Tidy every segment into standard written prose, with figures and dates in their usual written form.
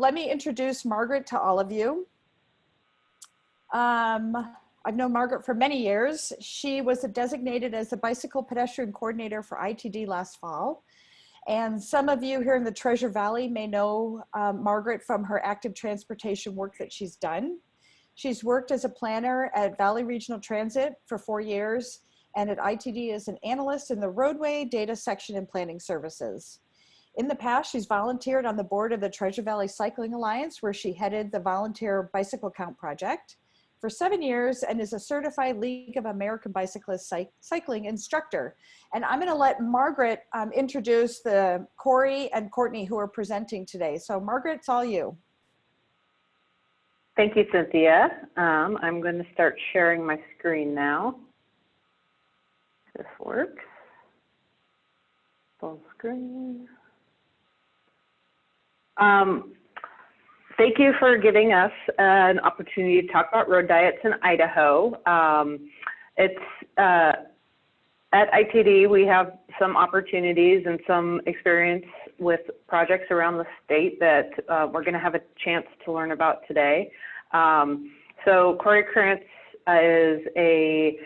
let me introduce Margaret to all of you. I've known Margaret for many years. She was designated as the Bicycle Pedestrian Coordinator for ITD last fall. And some of you here in the Treasure Valley may know Margaret from her active transportation work that she's done. She's worked as a planner at Valley Regional Transit for 4 years and at ITD as an analyst in the roadway, data section, and planning services. In the past, she's volunteered on the board of the Treasure Valley Cycling Alliance, where she headed the Volunteer Bicycle Count Project for 7 years and is a certified League of American Bicyclists cycling instructor. And I'm gonna let Margaret introduce the Corey and Courtney who are presenting today. So Margaret, it's all you. Thank you, Cynthia. I'm going to start sharing my screen now. This works. Full screen. Thank you for giving us an opportunity to talk about road diets in Idaho. At ITD, we have some opportunities and some experience with projects around the state that we're going to have a chance to learn about today. So Corey Krantz is a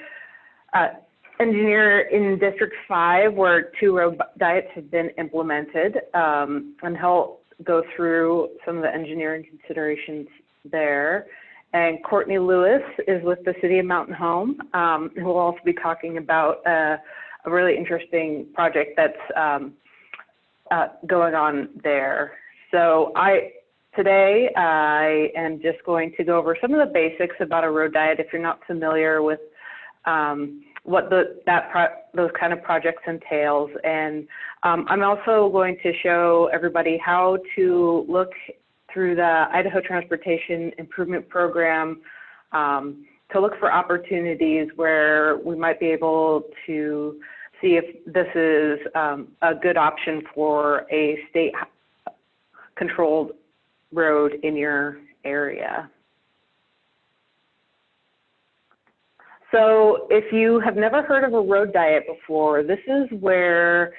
engineer in District 5, where 2 road diets have been implemented, and he'll go through some of the engineering considerations there. And Courtney Lewis is with the City of Mountain Home, who will also be talking about a really interesting project that's going on there. So today I am just going to go over some of the basics about a road diet if you're not familiar with what those kind of projects entails. And I'm also going to show everybody how to look through the Idaho Transportation Improvement Program to look for opportunities where we might be able to see if this is a good option for a state-controlled road in your area. So if you have never heard of a road diet before, this is where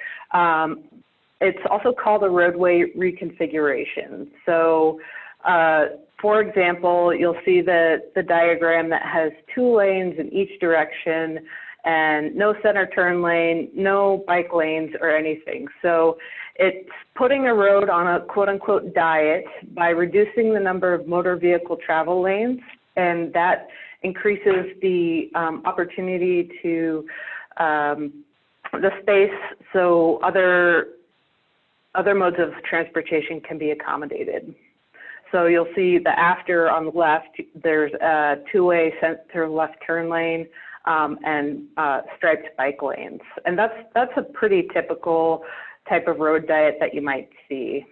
it's also called a roadway reconfiguration. So for example, you'll see the diagram that has 2 lanes in each direction and no center turn lane, no bike lanes or anything. So it's putting a road on a quote unquote diet by reducing the number of motor vehicle travel lanes, and that increases the opportunity to the space so other modes of transportation can be accommodated. So you'll see the after on the left, there's a 2-way center left turn lane and striped bike lanes. And that's a pretty typical type of road diet that you might see.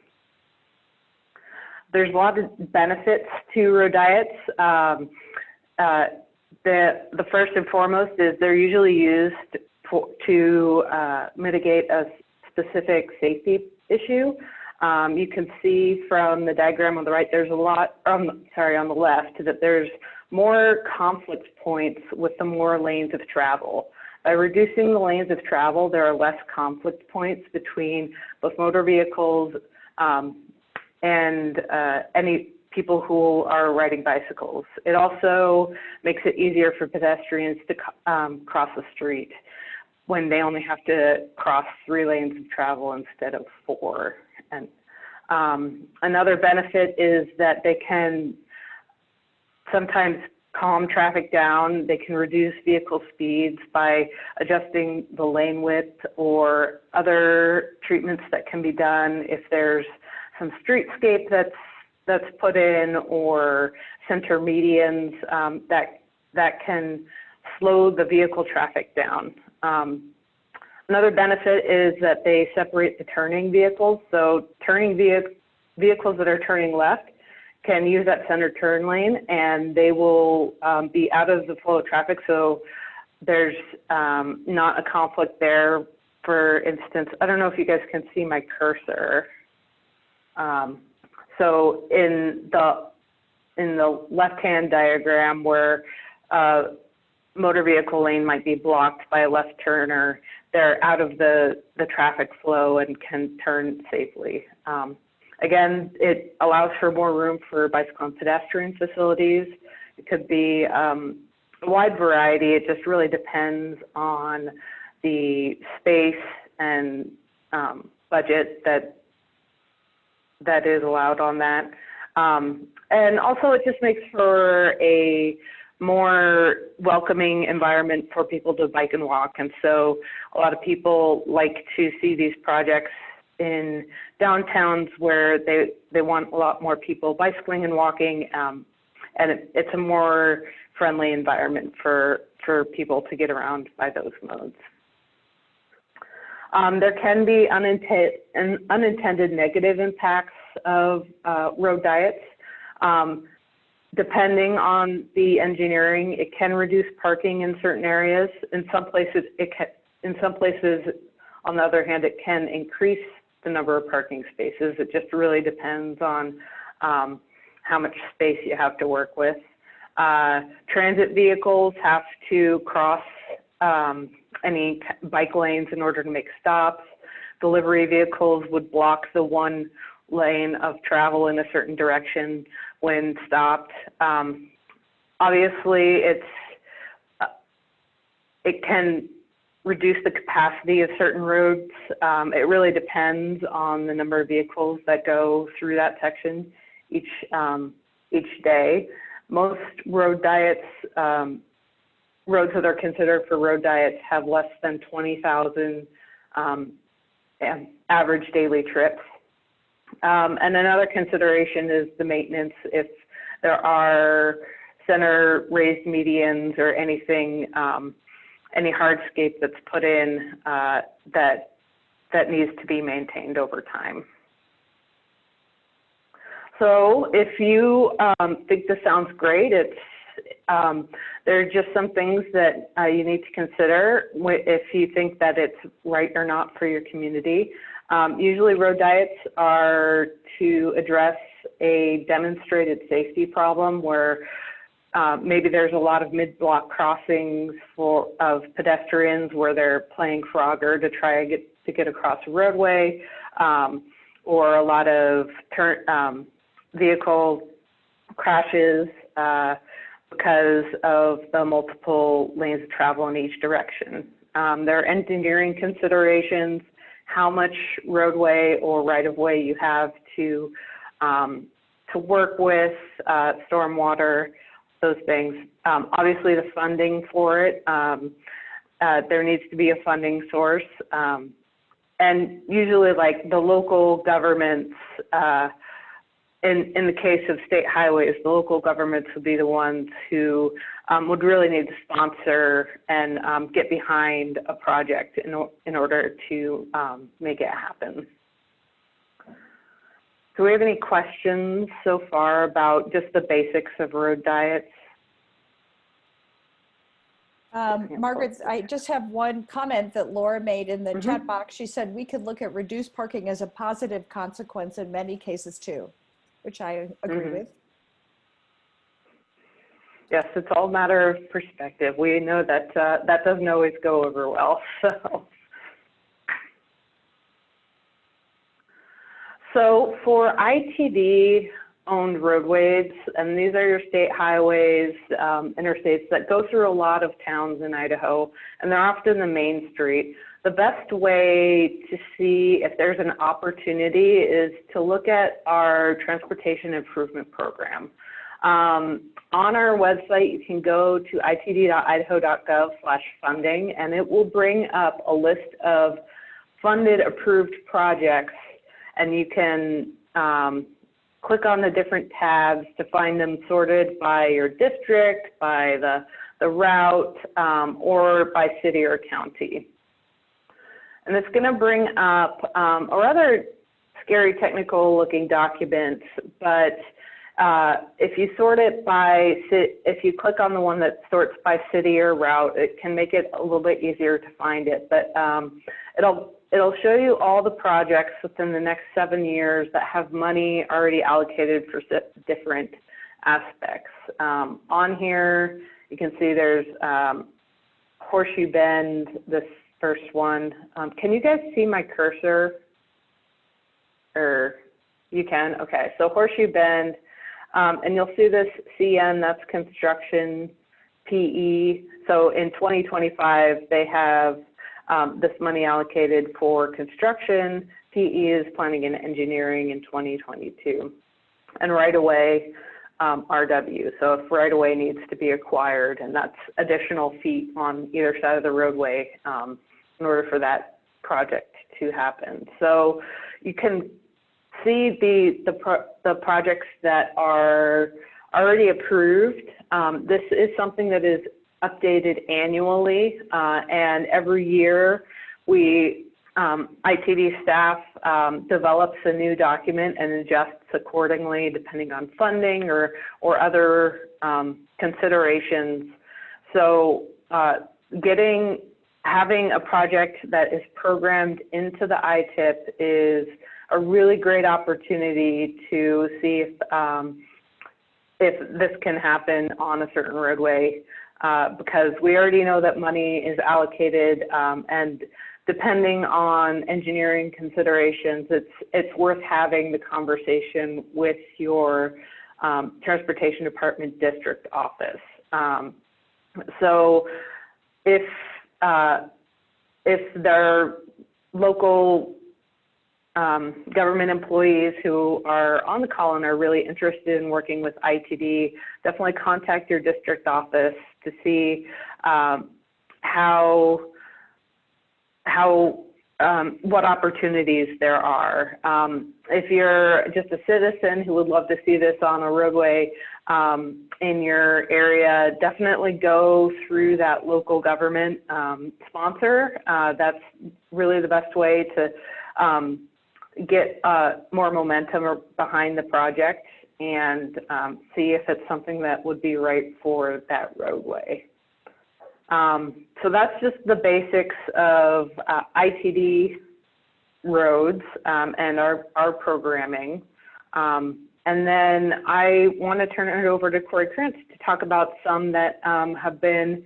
There's a lot of benefits to road diets. The first and foremost is they're usually used to mitigate a specific safety issue. You can see from the diagram on the right, there's a lot, on the left, that there's more conflict points with the more lanes of travel. By reducing the lanes of travel, there are less conflict points between both motor vehicles and any people who are riding bicycles. It also makes it easier for pedestrians to cross the street when they only have to cross 3 lanes of travel instead of 4. And another benefit is that they can sometimes calm traffic down. They can reduce vehicle speeds by adjusting the lane width or other treatments that can be done if there's some streetscape that's put in, or center medians that can slow the vehicle traffic down. Another benefit is that they separate the turning vehicles. So turning vehicles that are turning left can use that center turn lane, and they will be out of the flow of traffic. So there's not a conflict there. For instance, I don't know if you guys can see my cursor. So in the left-hand diagram where motor vehicle lane might be blocked by a left turner, they're out of the traffic flow and can turn safely. Again, it allows for more room for bicycle and pedestrian facilities. It could be a wide variety. It just really depends on the space and budget that is allowed on that. And also it just makes for a more welcoming environment for people to bike and walk. And so a lot of people like to see these projects in downtowns where they want a lot more people bicycling and walking. And it's a more friendly environment for people to get around by those modes. There can be unintended negative impacts of road diets. Depending on the engineering, it can reduce parking in certain areas. In some places, on the other hand, it can increase the number of parking spaces. It just really depends on how much space you have to work with. Transit vehicles have to cross any bike lanes in order to make stops. Delivery vehicles would block the one lane of travel in a certain direction when stopped. Obviously, it can reduce the capacity of certain roads. It really depends on the number of vehicles that go through that section each day. Most road diets, roads that are considered for road diets have less than 20,000 average daily trips. And another consideration is the maintenance. If there are center raised medians or anything, any hardscape that's put in that needs to be maintained over time. So if you think this sounds great, there are just some things that you need to consider if you think that it's right or not for your community. Usually road diets are to address a demonstrated safety problem where maybe there's a lot of mid-block crossings of pedestrians where they're playing Frogger to try to get across a roadway, or a lot of vehicle crashes because of the multiple lanes of travel in each direction. There are engineering considerations, how much roadway or right-of-way you have to work with, stormwater, those things. Obviously, the funding for it, there needs to be a funding source. And usually, like the local governments, in the case of state highways, the local governments would be the ones who would really need to sponsor and get behind a project in order to make it happen. Do we have any questions so far about just the basics of road diets? Margaret, I just have one comment that Laura made in the chat box. She said we could look at reduced parking as a positive consequence in many cases too, which I agree with. Yes, it's all a matter of perspective. We know that that doesn't always go over well. So for ITD-owned roadways, and these are your state highways, interstates that go through a lot of towns in Idaho, and they're often the main street. The best way to see if there's an opportunity is to look at our transportation improvement program. On our website, you can go to itd.idaho.gov/funding, and it will bring up a list of funded approved projects, and you can click on the different tabs to find them sorted by your district, by the route, or by city or county. And it's going to bring up a rather scary technical looking document, but if you sort it by, if you click on the one that sorts by city or route, it can make it a little bit easier to find it. But it'll show you all the projects within the next 7 years that have money already allocated for different aspects. On here, you can see there's Horseshoe Bend, this first one. Can you guys see my cursor? Or You can, okay. So Horseshoe Bend, and you'll see this CN, that's construction, PE. So in 2025, they have this money allocated for construction. PE is planning and engineering in 2022. And right away, RW. So if right away needs to be acquired, and that's additional feet on either side of the roadway in order for that project to happen. So you can see the projects that are already approved. This is something that is updated annually, and every year we, ITD staff develops a new document and adjusts accordingly depending on funding or other considerations. So having a project that is programmed into the ITIP is a really great opportunity to see if this can happen on a certain roadway, because we already know that money is allocated, and depending on engineering considerations, it's worth having the conversation with your transportation department district office. So if their local government employees who are on the call and are really interested in working with ITD, definitely contact your district office to see what opportunities there are. If you're just a citizen who would love to see this on a roadway in your area, definitely go through that local government sponsor. That's really the best way to get more momentum behind the project and see if it's something that would be right for that roadway. So that's just the basics of ITD roads and our programming. And then I want to turn it over to Corey Krantz to talk about some that have been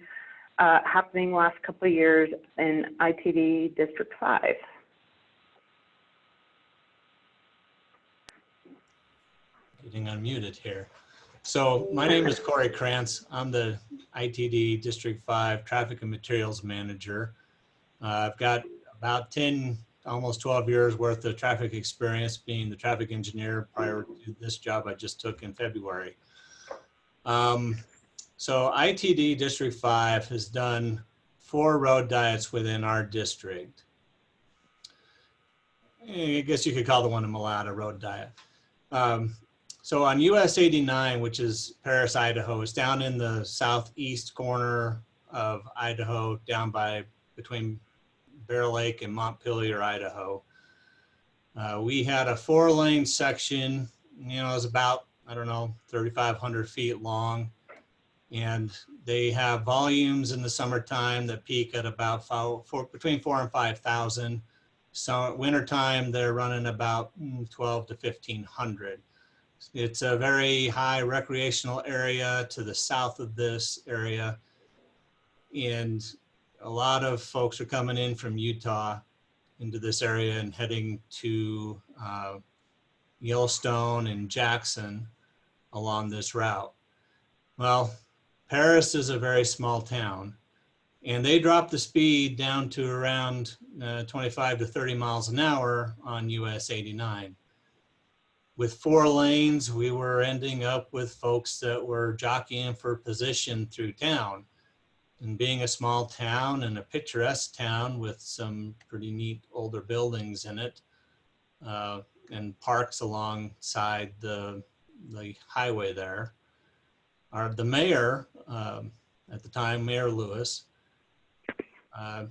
happening last couple of years in ITD District 5. Getting unmuted here. So my name is Corey Krantz. I'm the ITD District 5 Traffic and Materials Manager. I've got about 10, almost 12 years worth of traffic experience being the traffic engineer prior to this job I just took in February. So ITD District 5 has done 4 road diets within our district. I guess you could call the one in Malata road diet. So on US 89, which is Paris, Idaho, it's down in the southeast corner of Idaho, down by between Bear Lake and Montpelier, Idaho. We had a 4-lane section, it was about, I don't know, 3,500 feet long. And they have volumes in the summertime that peak at about between 4,000 and 5,000. So at wintertime, they're running about 12 to 1,500. It's a very high recreational area to the south of this area. And a lot of folks are coming in from Utah into this area and heading to Yellowstone and Jackson along this route. Well, Paris is a very small town, and they dropped the speed down to around 25 to 30 miles an hour on US 89. With 4 lanes, we were ending up with folks that were jockeying for position through town. And being a small town and a picturesque town with some pretty neat older buildings in it, and parks alongside the highway there, the mayor, at the time, Mayor Lewis, had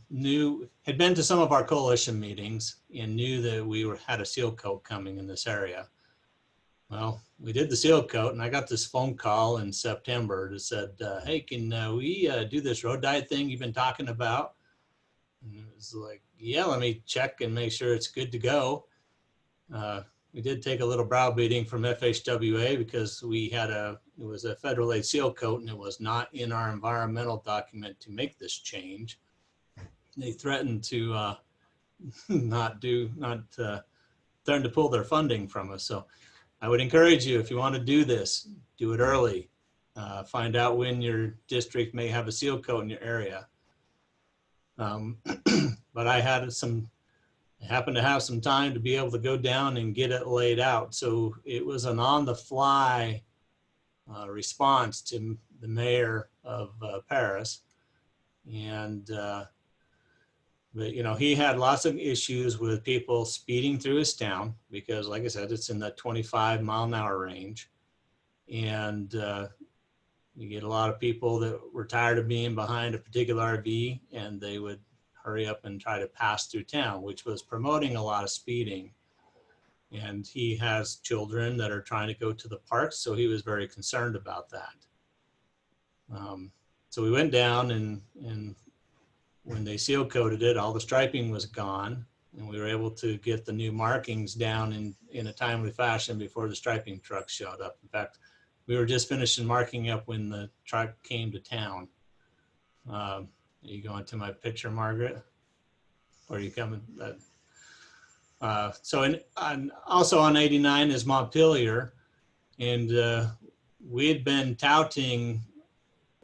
been to some of our coalition meetings and knew that we had a seal coat coming in this area. Well, we did the seal coat, and I got this phone call in September that said, hey, can we do this road diet thing you've been talking about? And it was like, yeah, let me check and make sure it's good to go. We did take a little browbeating from FHWA because it was a federal aid seal coat, and it was not in our environmental document to make this change. They threatened to not starting to pull their funding from us. So I would encourage you, if you want to do this, do it early. Find out when your district may have a seal coat in your area. But I happened to have some time to be able to go down and get it laid out. So it was an on-the-fly response to the mayor of Paris. And, but, you know, he had lots of issues with people speeding through his town because, like I said, it's in that 25-mile-an-hour range. And you get a lot of people that were tired of being behind a particular RV, and they would hurry up and try to pass through town, which was promoting a lot of speeding. And he has children that are trying to go to the parks, so he was very concerned about that. So we went down, and when they seal coated it, all the striping was gone, and we were able to get the new markings down in a timely fashion before the striping truck showed up. In fact, we were just finishing marking up when the truck came to town. Are you going to my picture, Margaret? Or are you coming? Also on 89 is Montpelier. And we had been touting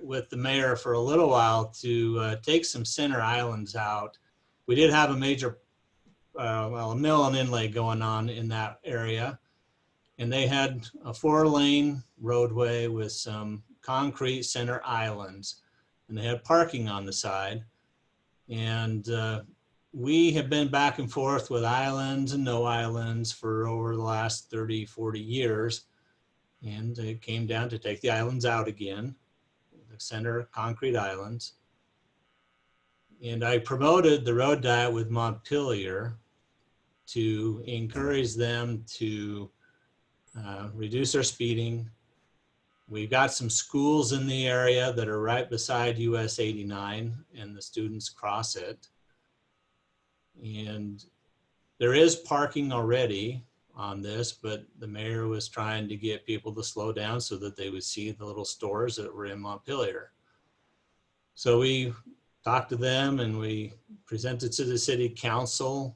with the mayor for a little while to take some center islands out. We did have a major, a mill and inlay going on in that area. And they had a 4-lane roadway with some concrete center islands. And they had parking on the side. And we have been back and forth with islands and no islands for over the last 30, 40 years. And it came down to take the islands out again, the center concrete islands. And I promoted the road diet with Montpelier to encourage them to reduce their speeding. We've got some schools in the area that are right beside US 89, and the students cross it. And there is parking already on this, but the mayor was trying to get people to slow down so that they would see the little stores that were in Montpelier. So we talked to them and we presented to the city council,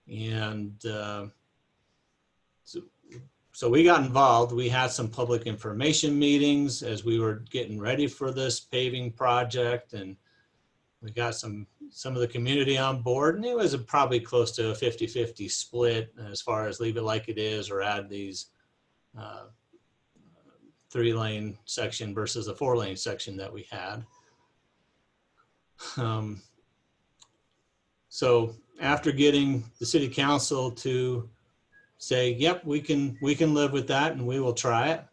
and so we got involved. We had some public information meetings as we were getting ready for this paving project, and we got some of the community on board, and it was probably close to a 50-50 split as far as leave it like it is or add these 3-lane section versus a 4-lane section that we had. So after getting the city council to say, yep, we can live with that and we will try it,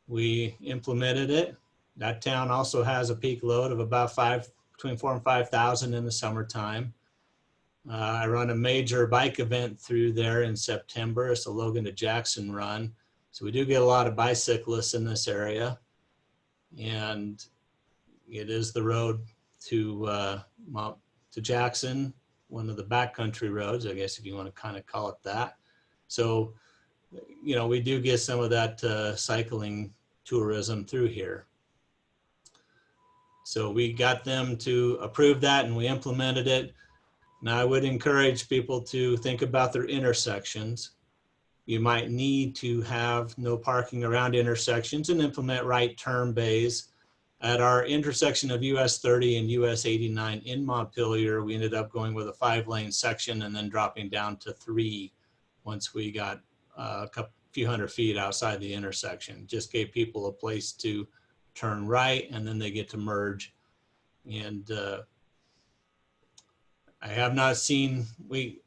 we implemented it. That town also has a peak load of about between 4,000 and 5,000 in the summertime. I run a major bike event through there in September. It's a Logan to Jackson run. So we do get a lot of bicyclists in this area. And it is the road to Jackson, one of the backcountry roads, I guess if you want to kind of call it that. So, you know, we do get some of that cycling tourism through here. So we got them to approve that and we implemented it. Now I would encourage people to think about their intersections. You might need to have no parking around intersections and implement right turn bays. At our intersection of US 30 and US 89 in Montpelier, we ended up going with a 5-lane section and then dropping down to 3 once we got a few hundred feet outside the intersection. Just gave people a place to turn right and then they get to merge. And I have not seen,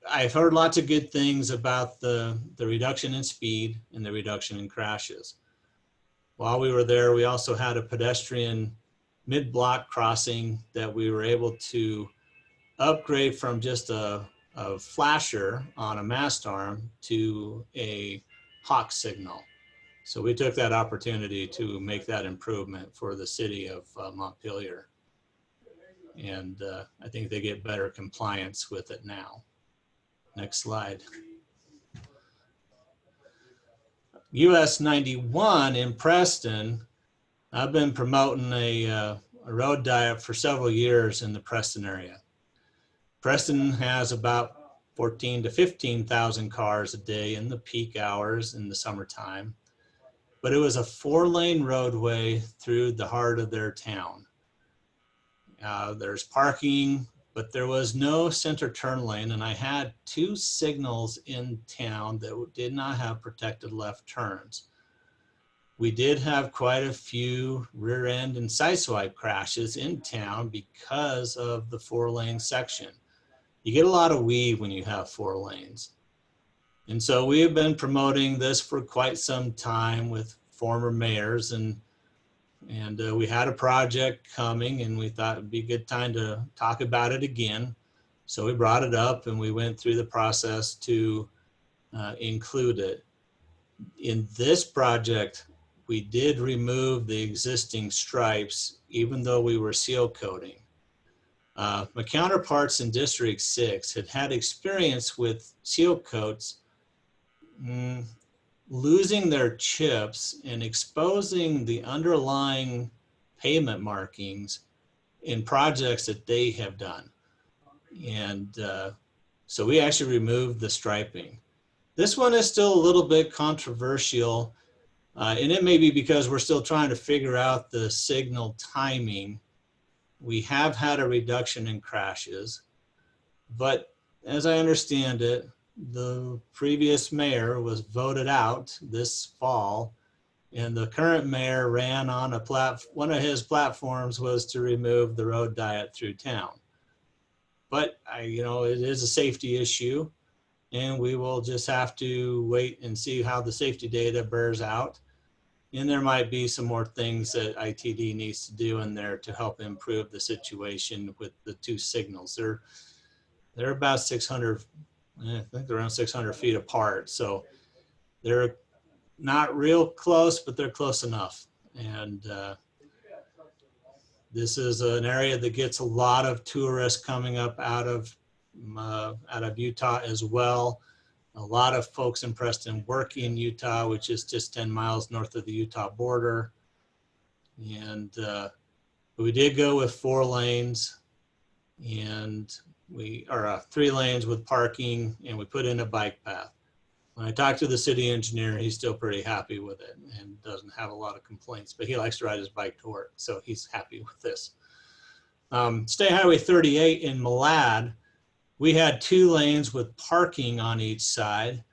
I've heard lots of good things about the reduction in speed and the reduction in crashes. While we were there, we also had a pedestrian mid-block crossing that we were able to upgrade from just a flasher on a mast arm to a hawk signal. So we took that opportunity to make that improvement for the city of Montpelier. And I think they get better compliance with it now. Next slide. US 91 in Preston, I've been promoting a road diet for several years in the Preston area. Preston has about 14 to 15,000 cars a day in the peak hours in the summertime. But it was a 4-lane roadway through the heart of their town. There's parking, but there was no center turn lane, and I had 2 signals in town that did not have protected left turns. We did have quite a few rear end and sideswipe crashes in town because of the 4-lane section. You get a lot of weave when you have 4 lanes. And so we have been promoting this for quite some time with former mayors, and we had a project coming, and we thought it'd be a good time to talk about it again. So we brought it up, and we went through the process to include it. In this project, we did remove the existing stripes, even though we were seal coating. My counterparts in District 6 had experience with seal coats losing their chips and exposing the underlying pavement markings in projects that they have done. And so we actually removed the striping. This one is still a little bit controversial, and it may be because we're still trying to figure out the signal timing. We have had a reduction in crashes, but as I understand it, the previous mayor was voted out this fall, and the current mayor ran on one of his platforms was to remove the road diet through town. But it is a safety issue, and we will just have to wait and see how the safety data bears out. And there might be some more things that ITD needs to do in there to help improve the situation with the 2 signals. They're about 600, I think they're around 600 feet apart. So they're not real close, but they're close enough. And this is an area that gets a lot of tourists coming up out of Utah as well. A lot of folks in Preston work in Utah, which is just 10 miles north of the Utah border. And we did go with 4 lanes, and 3 lanes with parking, and we put in a bike path. When I talked to the city engineer, he's still pretty happy with it and doesn't have a lot of complaints, but he likes to ride his bike to work, so he's happy with this. State Highway 38 in Malad, we had 2 lanes with parking on each side,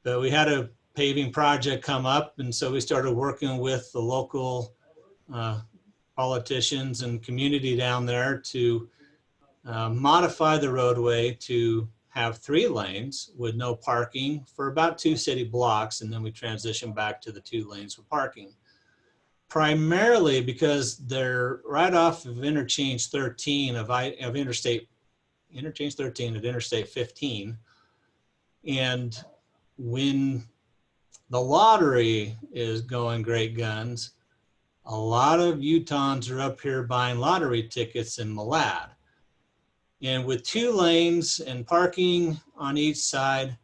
but we had a paving project come up, and so we started working with the local politicians and community down there to modify the roadway to have 3 lanes with no parking for about 2 city blocks, and then we transition back to the 2 lanes with parking. Primarily because they're right off of interchange 13 of interchange 13 at Interstate 15. And when the lottery is going great guns, a lot of Utahns are up here buying lottery tickets in Malad. And with 2 lanes and parking on each side,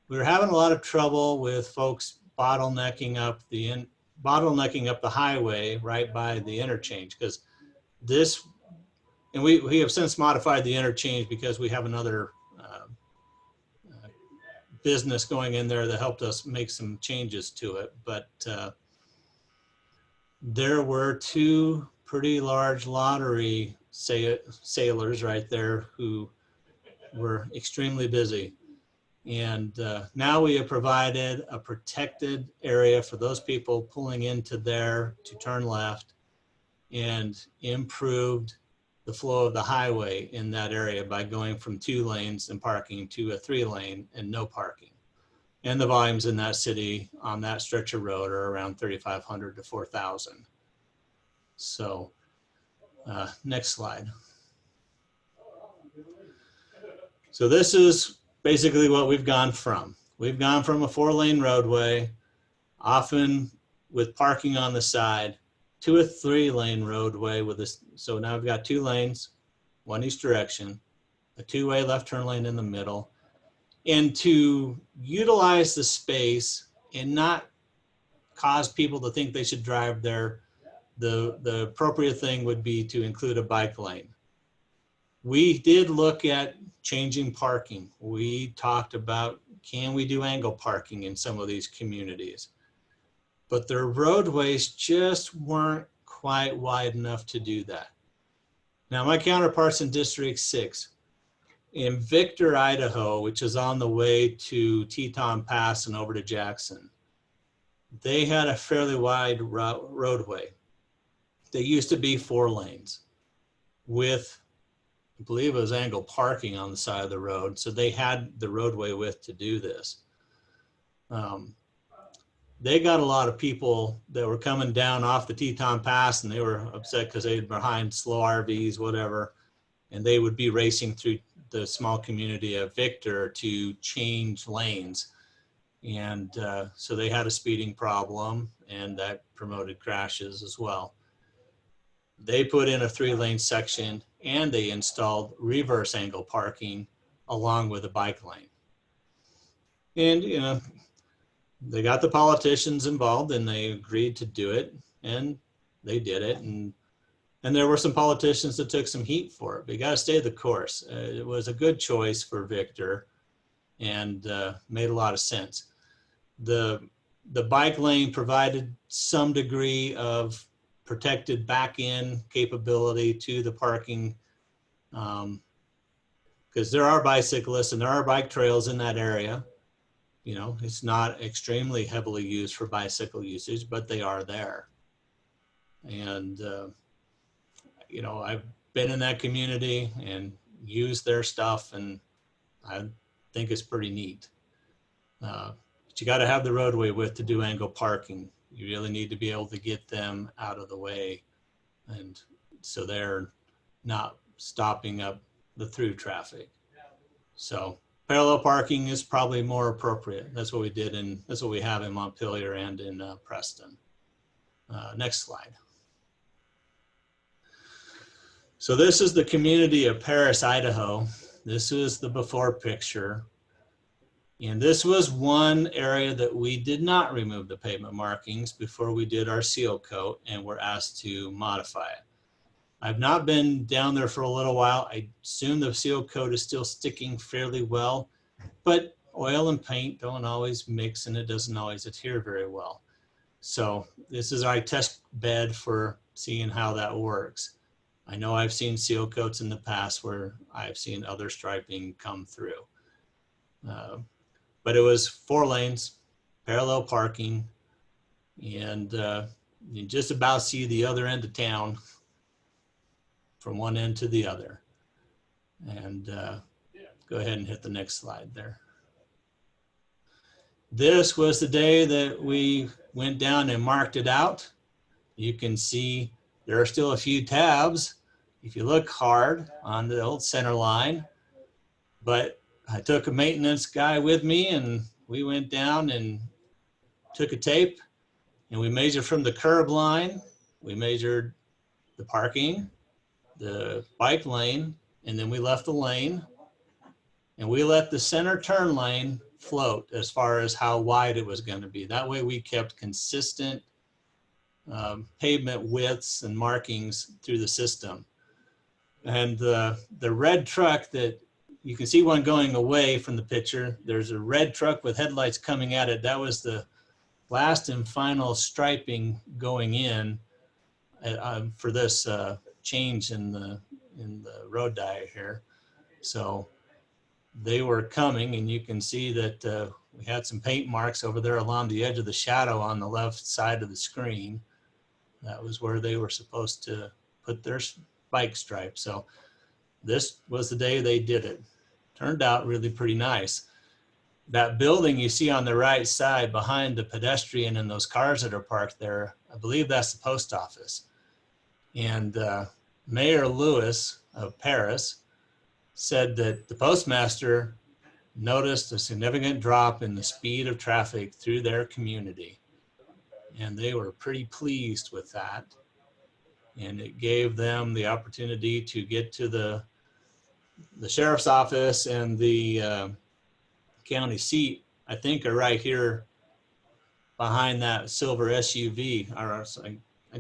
we were having a lot of trouble with folks bottlenecking up the highway right by the interchange, because and we have since modified the interchange because we have another business going in there that helped us make some changes to it. But there were 2 pretty large lottery sailors right there who were extremely busy. And now we have provided a protected area for those people pulling into there to turn left, and improved the flow of the highway in that area by going from 2 lanes and parking to a 3-lane and no parking. And the volumes in that city on that stretch of road are around 3,500 to 4,000. So next slide. So this is basically what we've gone from. We've gone from a 4-lane roadway, often with parking on the side, to a 3-lane roadway with this. So now we've got 2 lanes, 1 each direction, a 2-way left turn lane in the middle, and to utilize the space and not cause people to think they should drive there, the appropriate thing would be to include a bike lane. We did look at changing parking. We talked about, can we do angle parking in some of these communities? But their roadways just weren't quite wide enough to do that. Now, my counterparts in District 6, in Victor, Idaho, which is on the way to Teton Pass and over to Jackson, they had a fairly wide roadway. They used to be 4 lanes with, I believe it was angle parking on the side of the road. So they had the roadway width to do this. They got a lot of people that were coming down off the Teton Pass, and they were upset because they were behind slow RVs, whatever. And they would be racing through the small community of Victor to change lanes. And so they had a speeding problem, and that promoted crashes as well. They put in a 3-lane section, and they installed reverse angle parking along with a bike lane. And, you know, they got the politicians involved, and they agreed to do it, and they did it. And there were some politicians that took some heat for it, but you got to stay the course. It was a good choice for Victor, and made a lot of sense. The bike lane provided some degree of protected back-end capability to the parking, because there are bicyclists and there are bike trails in that area. You know, it's not extremely heavily used for bicycle usage, but they are there. And, you know, I've been in that community and used their stuff, and I think it's pretty neat. But you got to have the roadway width to do angle parking. You really need to be able to get them out of the way, and so they're not stopping up the through traffic. So parallel parking is probably more appropriate. That's what we did, and that's what we have in Montpelier and in Preston. Next slide. So this is the community of Paris, Idaho. This is the before picture. And this was one area that we did not remove the pavement markings before we did our seal coat and were asked to modify it. I've not been down there for a little while. I assume the seal coat is still sticking fairly well, but oil and paint don't always mix, and it doesn't always adhere very well. So this is our test bed for seeing how that works. I know I've seen seal coats in the past where I've seen other striping come through. But it was 4 lanes, parallel parking, and you just about see the other end of town from one end to the other. And go ahead and hit the next slide there. This was the day that we went down and marked it out. You can see there are still a few tabs if you look hard on the old center line, but I took a maintenance guy with me, and we went down and took a tape, and we measured from the curb line. We measured the parking, the bike lane, and then we left the lane, and we let the center turn lane float as far as how wide it was going to be. That way we kept consistent pavement widths and markings through the system. And the red truck that you can see one going away from the picture, there's a red truck with headlights coming at it. That was the last and final striping going in for this change in the road diet here. So they were coming, and you can see that we had some paint marks over there along the edge of the shadow on the left side of the screen. That was where they were supposed to put their bike stripe. So this was the day they did it. Turned out really pretty nice. That building you see on the right side behind the pedestrian and those cars that are parked there, I believe that's the post office. And Mayor Lewis of Paris said that the postmaster noticed a significant drop in the speed of traffic through their community. And they were pretty pleased with that. And it gave them the opportunity to get to the sheriff's office, and the county seat, I think, are right here behind that silver SUV, or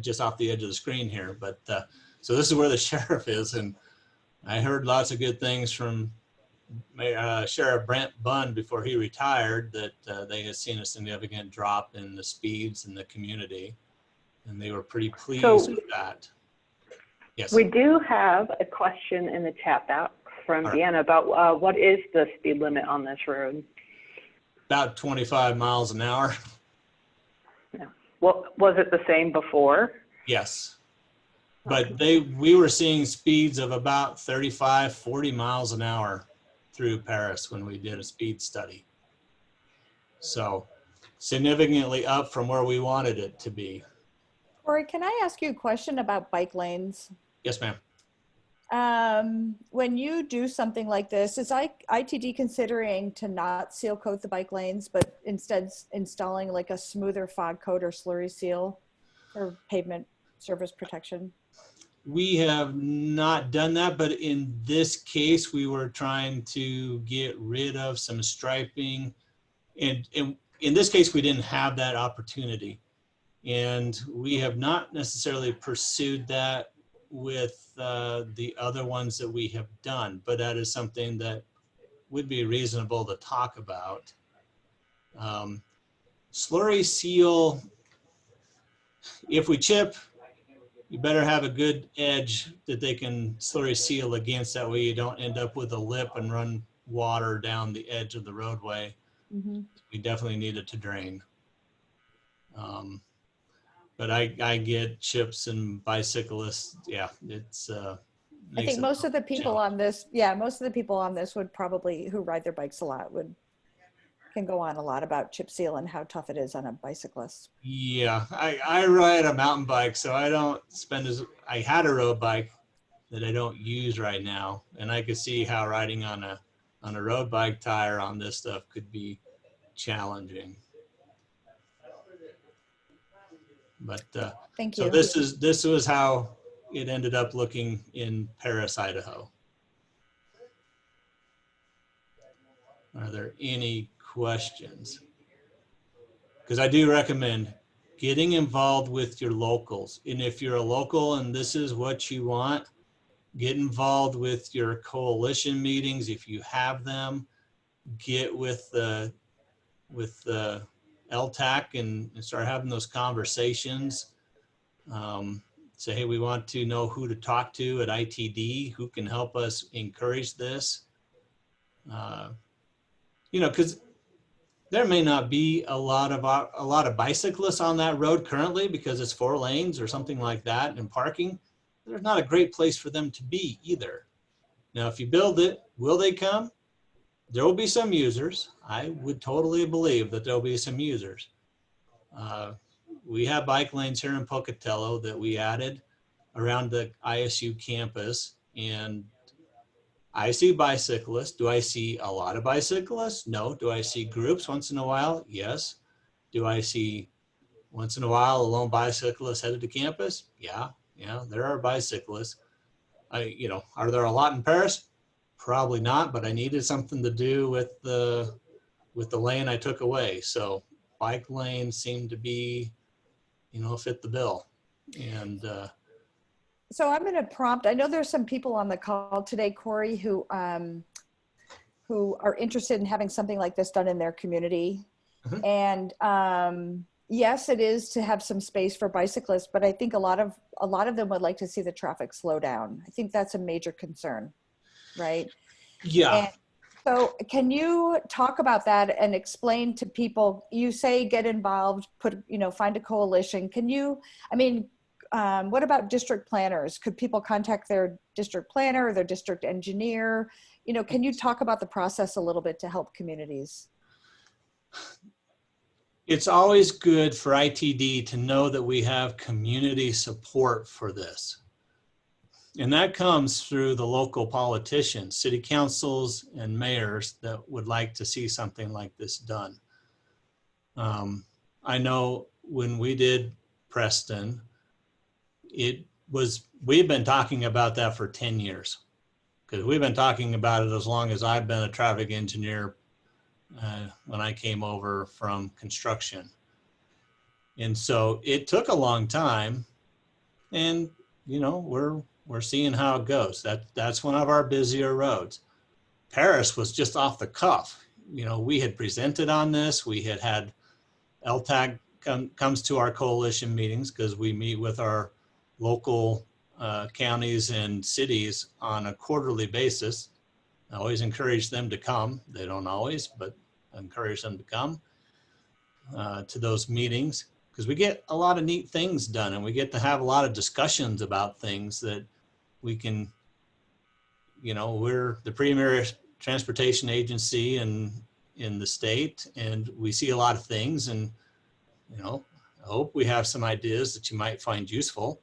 just off the edge of the screen here. But so this is where the sheriff is, and I heard lots of good things from Sheriff Brent Bunn before he retired, that they had seen a significant drop in the speeds in the community, and they were pretty pleased with that. Yes. We do have a question in the chat box from All right. Deanna about what is the speed limit on this road? About 25 miles an hour. Yeah. Well, was it the same before? Yes. But we were seeing speeds of about 35, 40 miles an hour through Paris when we did a speed study. So significantly up from where we wanted it to be. Corey, can I ask you a question about bike lanes? Yes, ma'am. When you do something like this, is ITD considering to not seal coat the bike lanes, but instead installing like a smoother fog coat or slurry seal for pavement surface protection? We have not done that, but in this case, we were trying to get rid of some striping. And in this case, we didn't have that opportunity. And we have not necessarily pursued that with the other ones that we have done, but that is something that would be reasonable to talk about. Slurry seal, if we chip, you better have a good edge that they can slurry seal against. That way you don't end up with a lip and run water down the edge of the roadway. Mm-hmm. We definitely need it to drain. But I get chips and bicyclists. Yeah, it's I think most of the people on this, most of the people on this would probably, who ride their bikes a lot, can go on a lot about chip seal and how tough it is on a bicyclist. Yeah, I ride a mountain bike, so I don't spend I had a road bike that I don't use right now, and I could see how riding on a road bike tire on this stuff could be challenging. But Thank you. So this was how it ended up looking in Paris, Idaho. Are there any questions? Because I do recommend getting involved with your locals. And if you're a local and this is what you want, get involved with your coalition meetings. If you have them, get with the LTAC and start having those conversations. Say, hey, we want to know who to talk to at ITD, who can help us encourage this. Because there may not be a lot of bicyclists on that road currently because it's 4 lanes or something like that, and parking. There's not a great place for them to be either. Now, if you build it, will they come? There will be some users. I would totally believe that there'll be some users. We have bike lanes here in Pocatello that we added around the ISU campus, and I see bicyclists. Do I see a lot of bicyclists? No. Do I see groups once in a while? Yes. Do I see once in a while a lone bicyclist headed to campus? Yeah, there are bicyclists. Are there a lot in Paris? Probably not, but I needed something to do with the lane I took away. So bike lanes seem to be, fit the bill. And so I'm going to prompt, I know there's some people on the call today, Corey, who are interested in having something like this done in their community. Mm-hmm. And yes, it is to have some space for bicyclists, but I think a lot of them would like to see the traffic slow down. I think that's a major concern, right? Yeah. And so can you talk about that and explain to people, you say get involved, find a coalition. What about district planners? Could people contact their district planner or their district engineer? Can you talk about the process a little bit to help communities? It's always good for ITD to know that we have community support for this. And that comes through the local politicians, city councils and mayors that would like to see something like this done. I know when we did Preston, we've been talking about that for 10 years because we've been talking about it as long as I've been a traffic engineer when I came over from construction. And so it took a long time, and we're we're seeing how it goes. That's one of our busier roads. Paris was just off the cuff. You know, we had presented on this. We had LTAG comes to our coalition meetings because we meet with our local counties and cities on a quarterly basis. I always encourage them to come. They don't always, but I encourage them to come to those meetings because we get a lot of neat things done and we get to have a lot of discussions about things that we can, you know, we're the premier transportation agency in the state, and we see a lot of things, and, you know, I hope we have some ideas that you might find useful.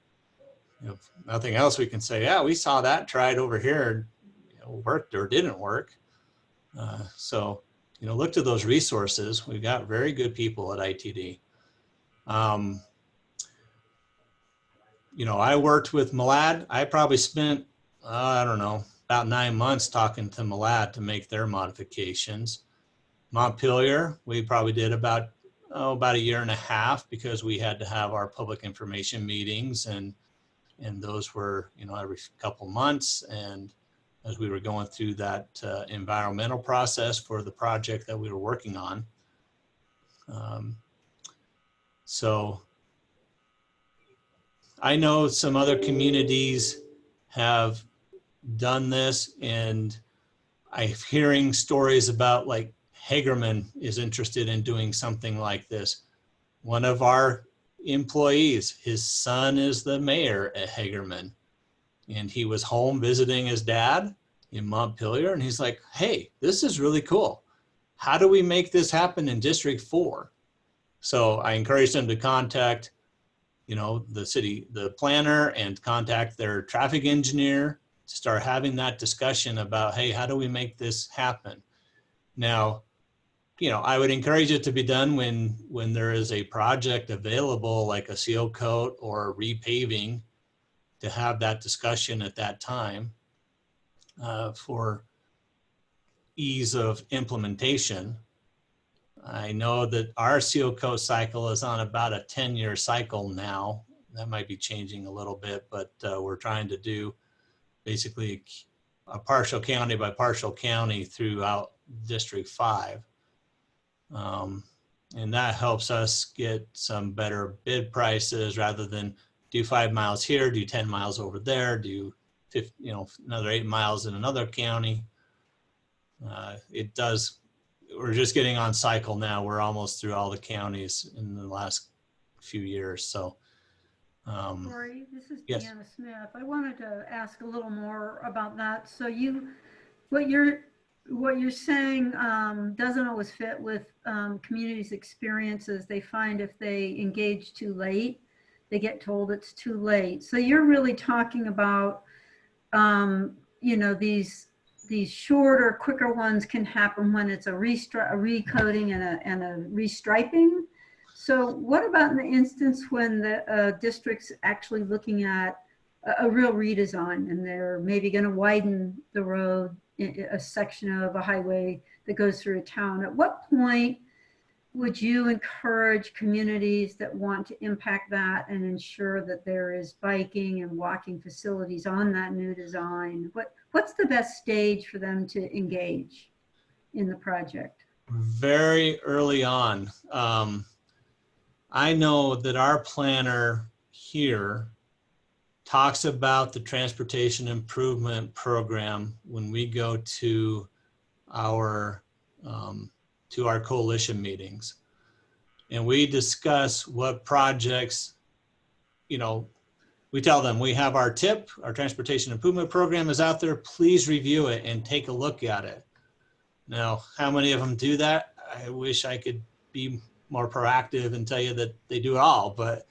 You know, if nothing else, we can say, yeah, we saw that, tried over here, you know, worked or didn't work. So, you know, look to those resources. We've got very good people at ITD. You know, I worked with Malad. I probably spent, I don't know, about 9 months talking to Malad to make their modifications. Montpelier, we probably did about a year and a half because we had to have our public information meetings, and those were, you know, every couple months. And as we were going through that environmental process for the project that we were working on. So I know some other communities have done this, and I'm hearing stories about, like, Hagerman is interested in doing something like this. One of our employees, his son is the mayor at Hagerman, and he was home visiting his dad in Montpelier, and he's like, hey, this is really cool. How do we make this happen in District 4? So I encouraged him to contact, you know, the city, the planner, and contact their traffic engineer to start having that discussion about, hey, how do we make this happen? Now, you know, I would encourage it to be done when there is a project available, like a seal coat or repaving, to have that discussion at that time for ease of implementation. I know that our seal coat cycle is on about a 10-year cycle now. That might be changing a little bit, but we're trying to do basically a partial county by partial county throughout District 5. And that helps us get some better bid prices rather than do 5 miles here, do 10 miles over there, do 50, you know, another 8 miles in another county. It does. We're just getting on cycle now. We're almost through all the counties in the last few years. So, Corey, this is yes. Deanna Smith. I wanted to ask a little more about that. So what you're saying doesn't always fit with communities' experiences. They find if they engage too late, they get told it's too late. So you're really talking about, you know, these shorter, quicker ones can happen when it's a recoding and a restriping. So what about in the instance when the district's actually looking at a real redesign and they're maybe going to widen the road, a section of a highway that goes through a town? At what point would you encourage communities that want to impact that and ensure that there is biking and walking facilities on that new design? What's the best stage for them to engage in the project? Very early on. I know that our planner here talks about the transportation improvement program when we go to our coalition meetings, and we discuss what projects, you know, we tell them we have our TIP, our transportation improvement program is out there. Please review it and take a look at it. Now, how many of them do that? I wish I could be more proactive and tell you that they do it all, but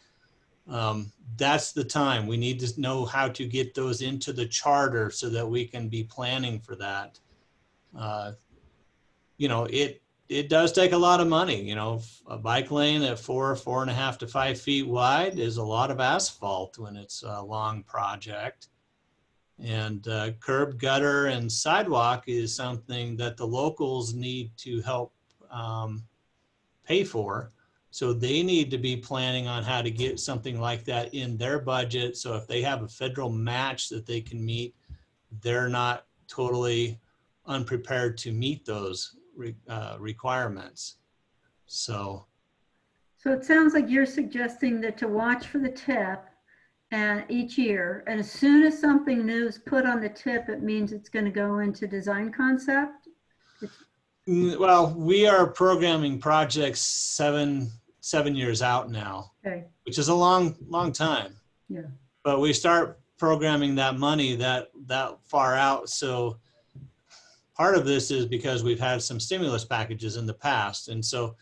that's the time. We need to know how to get those into the charter so that we can be planning for that. You know, it does take a lot of money. You know, a bike lane at 4.5 to 5 feet wide is a lot of asphalt when it's a long project. And curb, gutter, and sidewalk is something that the locals need to help pay for. So they need to be planning on how to get something like that in their budget. So if they have a federal match that they can meet, they're not totally unprepared to meet those requirements. So it sounds like you're suggesting that to watch for the tip and each year, and as soon as something new is put on the tip, it means it's going to go into design concept. well, we are programming projects seven years out now, Okay. which is a long time. Yeah. But we start programming that money that far out. So part of this is because we've had some stimulus packages in the past. And so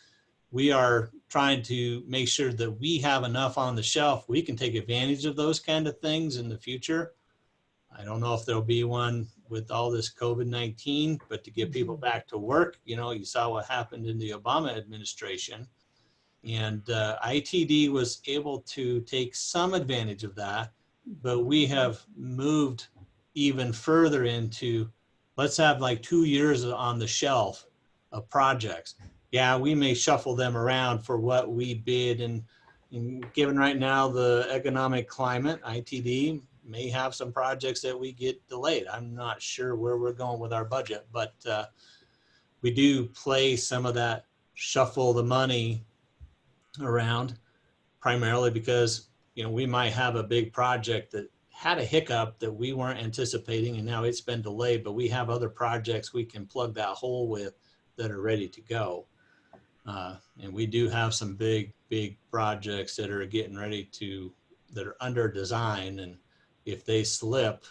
we are trying to make sure that we have enough on the shelf. We can take advantage of those kind of things in the future. I don't know if there'll be one with all this COVID-19, but to get people back to work, you know, you saw what happened in the Obama administration. And ITD was able to take some advantage of that, but we have moved even further into, let's have like 2 years on the shelf of projects. Yeah, we may shuffle them around for what we bid, and given right now the economic climate, ITD may have some projects that we get delayed. I'm not sure where we're going with our budget, but we do play some of that shuffle the money around, primarily because, you know, we might have a big project that had a hiccup that we weren't anticipating and now it's been delayed, but we have other projects we can plug that hole with that are ready to go. And we do have some big projects that are getting ready to, that are under design, and if they slip,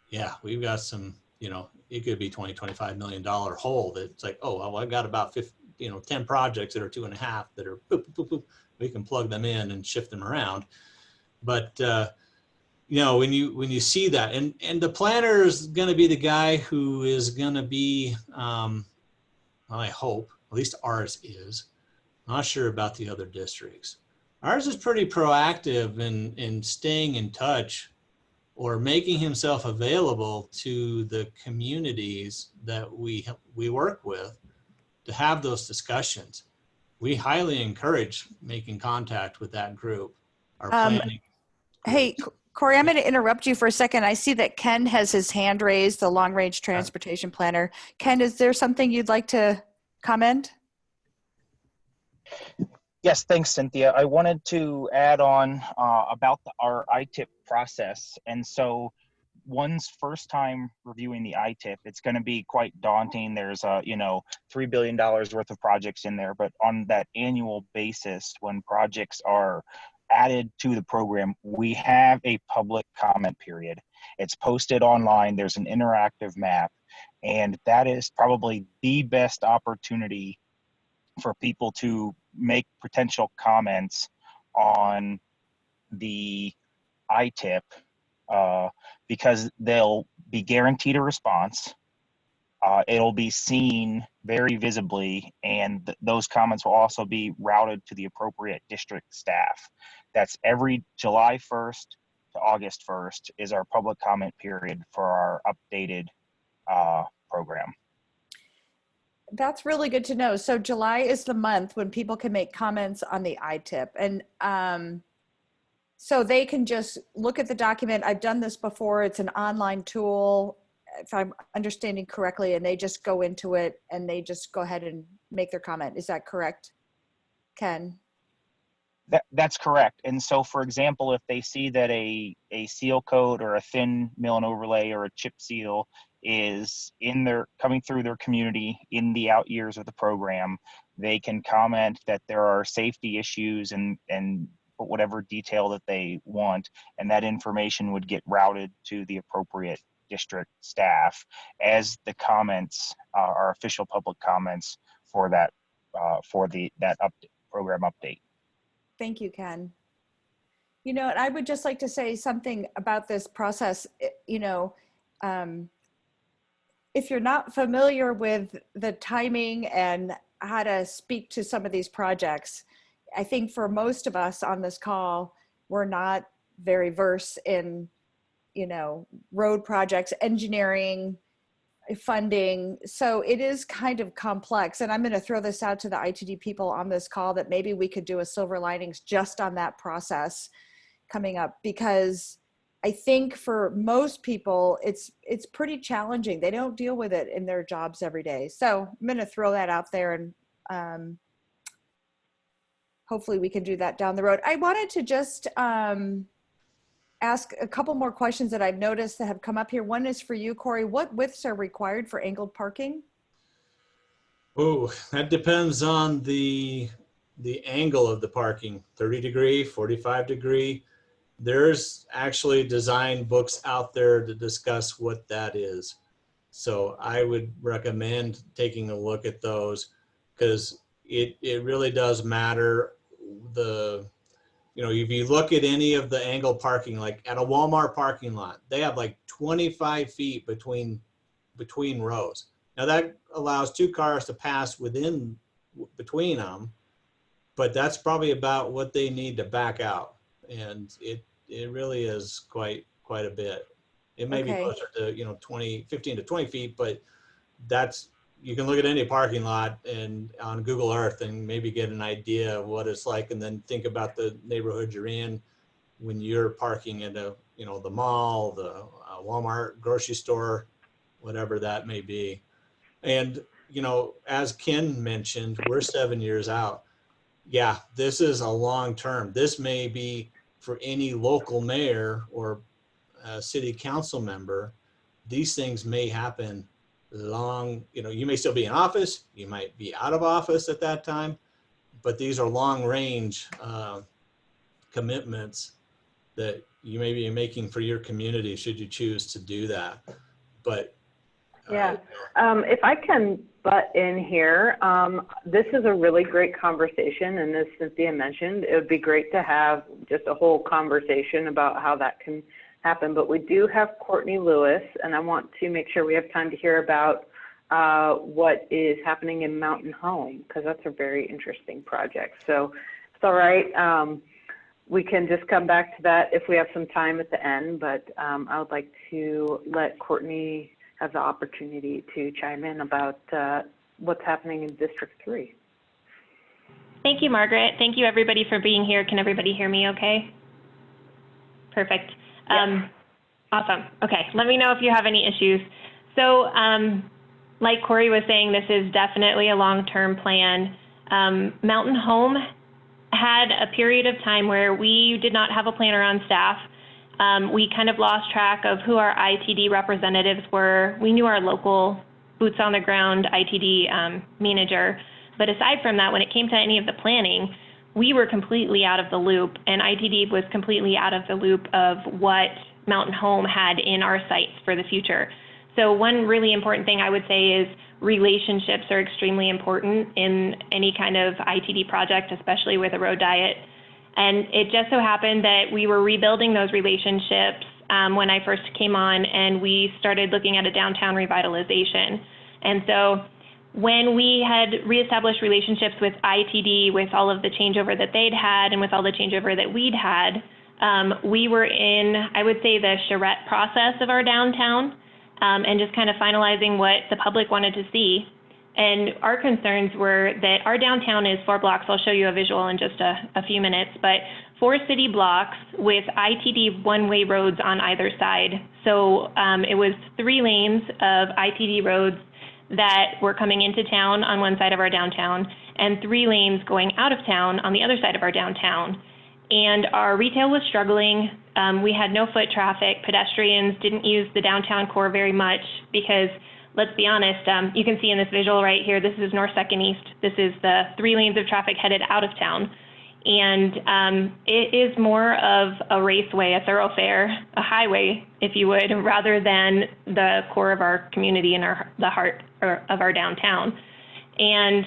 yeah, we've got some, you know, it could be $20-25 million hole that's like, oh, well, I've got about 10 projects that are 2.5 that are boop, boop, boop. We can plug them in and shift them around. But you know, when you see that, and the planner is going to be the guy who is going to be, I hope, at least ours is. Not sure about the other districts. Ours is pretty proactive in staying in touch or making himself available to the communities that we work with to have those discussions. We highly encourage making contact with that group, our planning Hey, groups. Corey, I'm going to interrupt you for a second. I see that Ken has his hand raised, the long range transportation planner. Ken, is there something you'd like to comment? Yes, thanks, Cynthia. I wanted to add on about our ITIP process. And so one's first time reviewing the ITIP, it's going to be quite daunting. There's $3 billion worth of projects in there, but on that annual basis, when projects are added to the program, we have a public comment period. It's posted online. There's an interactive map, and that is probably the best opportunity for people to make potential comments on the ITIP because they'll be guaranteed a response. It'll be seen very visibly, and those comments will also be routed to the appropriate district staff. That's every July 1st to August 1st is our public comment period for our updated program. That's really good to know. So July is the month when people can make comments on the ITIP. And so they can just look at the document. I've done this before. It's an online tool, if I'm understanding correctly, and they just go into it and they just go ahead and make their comment. Is that correct, Ken? That's correct. And so, for example, if they see that a seal coat or a thin mill and overlay or a chip seal is coming through their community in the out years of the program, they can comment that there are safety issues and put whatever detail that they want, and that information would get routed to the appropriate district staff as the comments, our official public comments for that program update. Thank you, Ken. And I would just like to say something about this process. If you're not familiar with the timing and how to speak to some of these projects, I think for most of us on this call, we're not very versed in, road projects, engineering, funding. So it is kind of complex. And I'm going to throw this out to the ITD people on this call that maybe we could do a silver linings just on that process coming up, because I think for most people, it's pretty challenging. They don't deal with it in their jobs every day. So I'm going to throw that out there, and hopefully we can do that down the road. I wanted to just ask a couple more questions that I've noticed that have come up here. One is for you, Corey. What widths are required for angled parking? Oh, that depends on the angle of the parking, 30 degree, 45 degree. There's actually design books out there to discuss what that is. So I would recommend taking a look at those, because it really does matter. If you look at any of the angle parking, like at a Walmart parking lot, they have like 25 feet between rows. Now that allows two cars to pass between them, but that's probably about what they need to back out. And it really is quite a bit. It may be closer to 15 to 20 feet, but you can look at any parking lot and on Google Earth and maybe get an idea of what it's like, and then think about the neighborhood you're in when you're parking at the mall, the Walmart, grocery store, whatever that may be. And as Ken mentioned, we're 7 years out. Yeah, this is a long term. This may be for any local mayor or city council member. These things may happen you may still be in office, you might be out of office at that time, but these are long range commitments that you may be making for your community should you choose to do that. But if I can butt in here, this is a really great conversation, and as Cynthia mentioned, it would be great to have just a whole conversation about how that can happen. But we do have Courtney Lewis, and I want to make sure we have time to hear about what is happening in Mountain Home, because that's a very interesting project. So it's all right. We can just come back to that if we have some time at the end, but I would like to let Courtney have the opportunity to chime in about what's happening in District 3. Thank you, Margaret. Thank you, everybody, for being here. Can everybody hear me okay? Perfect. Yes. Awesome. Okay, let me know if you have any issues. So like Corey was saying, this is definitely a long-term plan. Mountain Home had a period of time where we did not have a planner on staff. We kind of lost track of who our ITD representatives were. We knew our local boots on the ground ITD manager. But aside from that, when it came to any of the planning, we were completely out of the loop, and ITD was completely out of the loop of what Mountain Home had in our sights for the future. So one really important thing I would say is relationships are extremely important in any kind of ITD project, especially with a road diet. And it just so happened that we were rebuilding those relationships when I first came on, and we started looking at a downtown revitalization. And so when we had reestablished relationships with ITD, with all of the changeover that they'd had and with all the changeover that we'd had, we were in, I would say, the charrette process of our downtown, and just kind of finalizing what the public wanted to see. And our concerns were that our downtown is 4 blocks. I'll show you a visual in just a few minutes, but 4 city blocks with ITD one-way roads on either side. So it was 3 lanes of ITD roads that were coming into town on one side of our downtown, and 3 lanes going out of town on the other side of our downtown. And our retail was struggling. We had no foot traffic. Pedestrians didn't use the downtown core very much because, let's be honest, you can see in this visual right here, this is North 2nd East. This is the 3 lanes of traffic headed out of town. And it is more of a raceway, a thoroughfare, a highway, if you would, rather than the core of our community and the heart of our downtown. And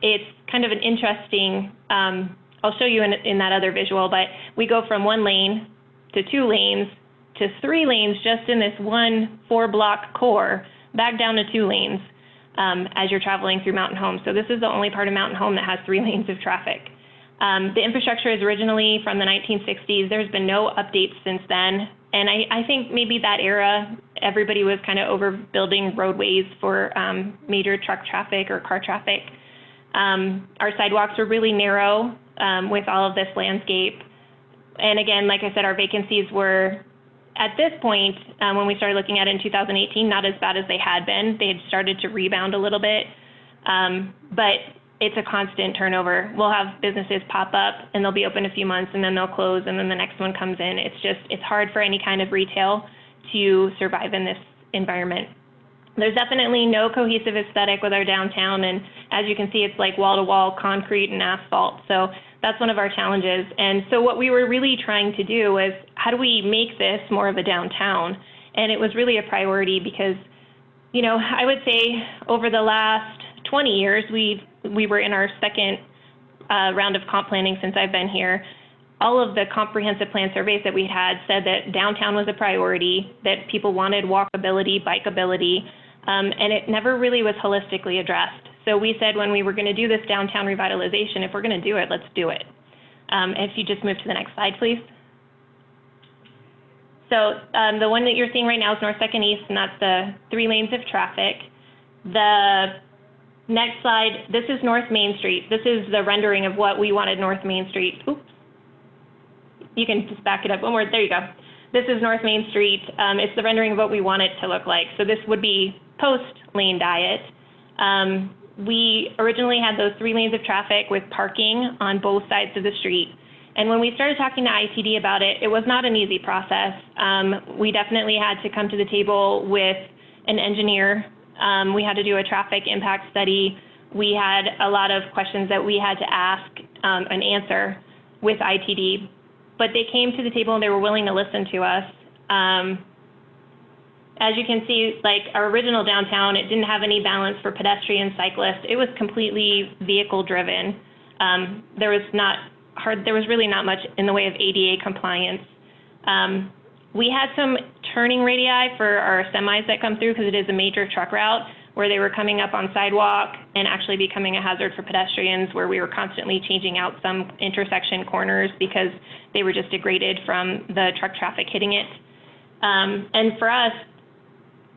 it's kind of an interesting, I'll show you in that other visual, but we go from 1 lane to 2 lanes to 3 lanes just in this 1 4-block core, back down to 2 lanes as you're traveling through Mountain Home. So this is the only part of Mountain Home that has 3 lanes of traffic. The infrastructure is originally from the 1960s. There's been no updates since then. And I think maybe that era everybody was kind of overbuilding roadways for major truck traffic or car traffic. Our sidewalks were really narrow with all of this landscape. And again, like I said, our vacancies were, at this point, when we started looking at it in 2018, not as bad as they had been. They had started to rebound a little bit, but it's a constant turnover. We'll have businesses pop up and they'll be open a few months and then they'll close and then the next one comes in. It's hard for any kind of retail to survive in this environment. There's definitely no cohesive aesthetic with our downtown, and as you can see, it's like wall-to-wall concrete and asphalt. So that's one of our challenges. And so what we were really trying to do was, how do we make this more of a downtown? And it was really a priority because, you know, I would say over the last 20 years, we were in our second round of comp planning since I've been here. All of the comprehensive plan surveys that we had said that downtown was a priority, that people wanted walkability, bikeability, and it never really was holistically addressed. So we said when we were going to do this downtown revitalization, if we're going to do it, let's do it. If you just move to the next slide, please. So the one that you're seeing right now is North 2nd East, and that's the 3 lanes of traffic. The next slide, this is North Main Street. This is the rendering of what we wanted North Main Street. Oops. You can just back it up one more. There you go. This is North Main Street. It's the rendering of what we want it to look like. So this would be post-lane diet. We originally had those 3 lanes of traffic with parking on both sides of the street. And when we started talking to ITD about it, it was not an easy process. We definitely had to come to the table with an engineer. We had to do a traffic impact study. We had a lot of questions that we had to ask and answer with ITD. But they came to the table and they were willing to listen to us. As you can see, like our original downtown, it didn't have any balance for pedestrians, cyclists. It was completely vehicle driven. There was really not much in the way of ADA compliance. We had some turning radii for our semis that come through because it is a major truck route where they were coming up on sidewalk and actually becoming a hazard for pedestrians, where we were constantly changing out some intersection corners because they were just degraded from the truck traffic hitting it. And for us,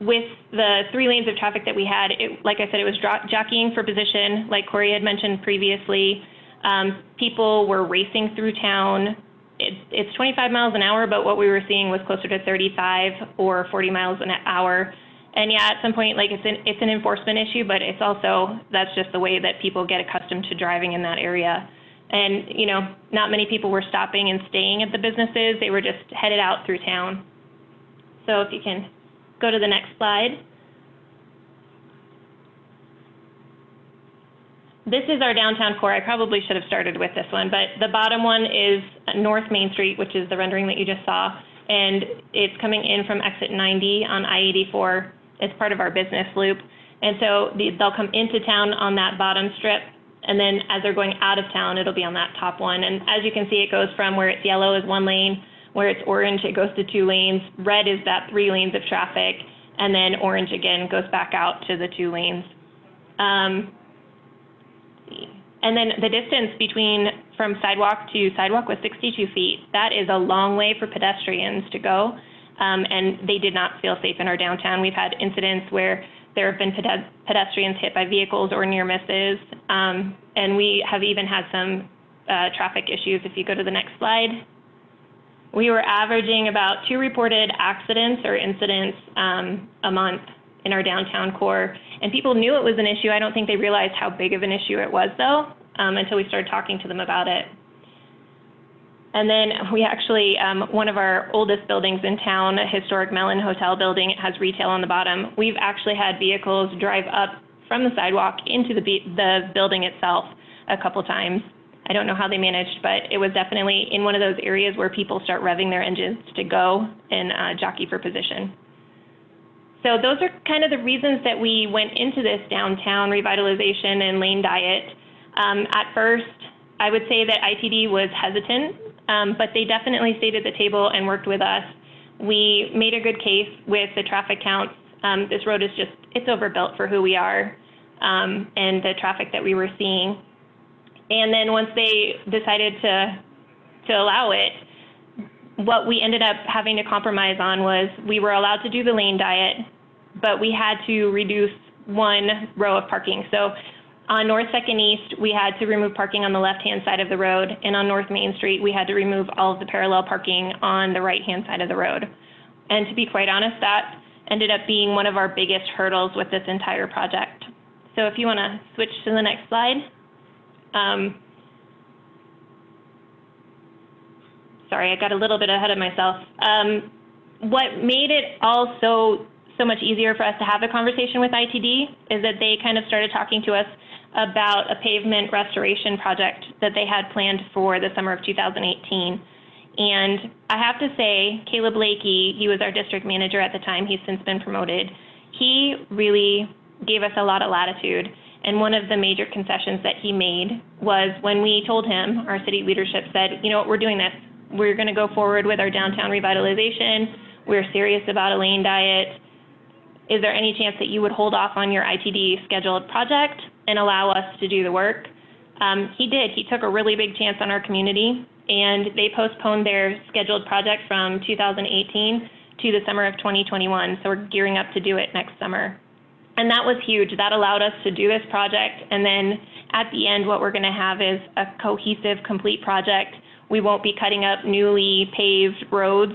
with the 3 lanes of traffic that we had, like I said, it was jockeying for position, like Corey had mentioned previously. People were racing through town. It's 25 miles an hour, but what we were seeing was closer to 35 or 40 miles an hour. And yeah, at some point, like it's an enforcement issue, but it's also, that's just the way that people get accustomed to driving in that area. And, you know, not many people were stopping and staying at the businesses. They were just headed out through town. So if you can go to the next slide. This is our downtown core. I probably should have started with this one, but the bottom one is North Main Street, which is the rendering that you just saw. And it's coming in from exit 90 on I-84. It's part of our business loop. And so they'll come into town on that bottom strip. And then as they're going out of town, it'll be on that top one. And as you can see, it goes from where it's yellow is 1 lane, where it's orange, it goes to 2 lanes. Red is that 3 lanes of traffic. And then orange again goes back out to the 2 lanes. And then the distance from sidewalk to sidewalk was 62 feet. That is a long way for pedestrians to go. And they did not feel safe in our downtown. We've had incidents where there have been pedestrians hit by vehicles or near misses. And we have even had some traffic issues. If you go to the next slide. We were averaging about 2 reported accidents or incidents a month in our downtown core. And people knew it was an issue. I don't think they realized how big of an issue it was, though, until we started talking to them about it. And then we actually, one of our oldest buildings in town, a historic Mellon Hotel building, it has retail on the bottom. We've actually had vehicles drive up from the sidewalk into the building itself a couple times. I don't know how they managed, but it was definitely in one of those areas where people start revving their engines to go and jockey for position. So those are kind of the reasons that we went into this downtown revitalization and lane diet. At first, I would say that ITD was hesitant, but they definitely stayed at the table and worked with us. We made a good case with the traffic counts. This road is just, it's overbuilt for who we are and the traffic that we were seeing. And then once they decided to allow it, what we ended up having to compromise on was we were allowed to do the lane diet, but we had to reduce one row of parking. So on North 2nd East, we had to remove parking on the left-hand side of the road, and on North Main Street, we had to remove all of the parallel parking on the right-hand side of the road. And to be quite honest, that ended up being one of our biggest hurdles with this entire project. So if you want to switch to the next slide. Sorry, I got a little bit ahead of myself. What made it all so much easier for us to have a conversation with ITD is that they kind of started talking to us about a pavement restoration project that they had planned for the summer of 2018. And I have to say, Caleb Lakey, he was our district manager at the time, he's since been promoted, he really gave us a lot of latitude. And one of the major concessions that he made was when we told him, our city leadership said, you know what, we're doing this. We're going to go forward with our downtown revitalization. We're serious about a lane diet. Is there any chance that you would hold off on your ITD scheduled project and allow us to do the work? He did. He took a really big chance on our community, and they postponed their scheduled project from 2018 to the summer of 2021. So we're gearing up to do it next summer. And that was huge. That allowed us to do this project. And then at the end, what we're going to have is a cohesive, complete project. We won't be cutting up newly paved roads.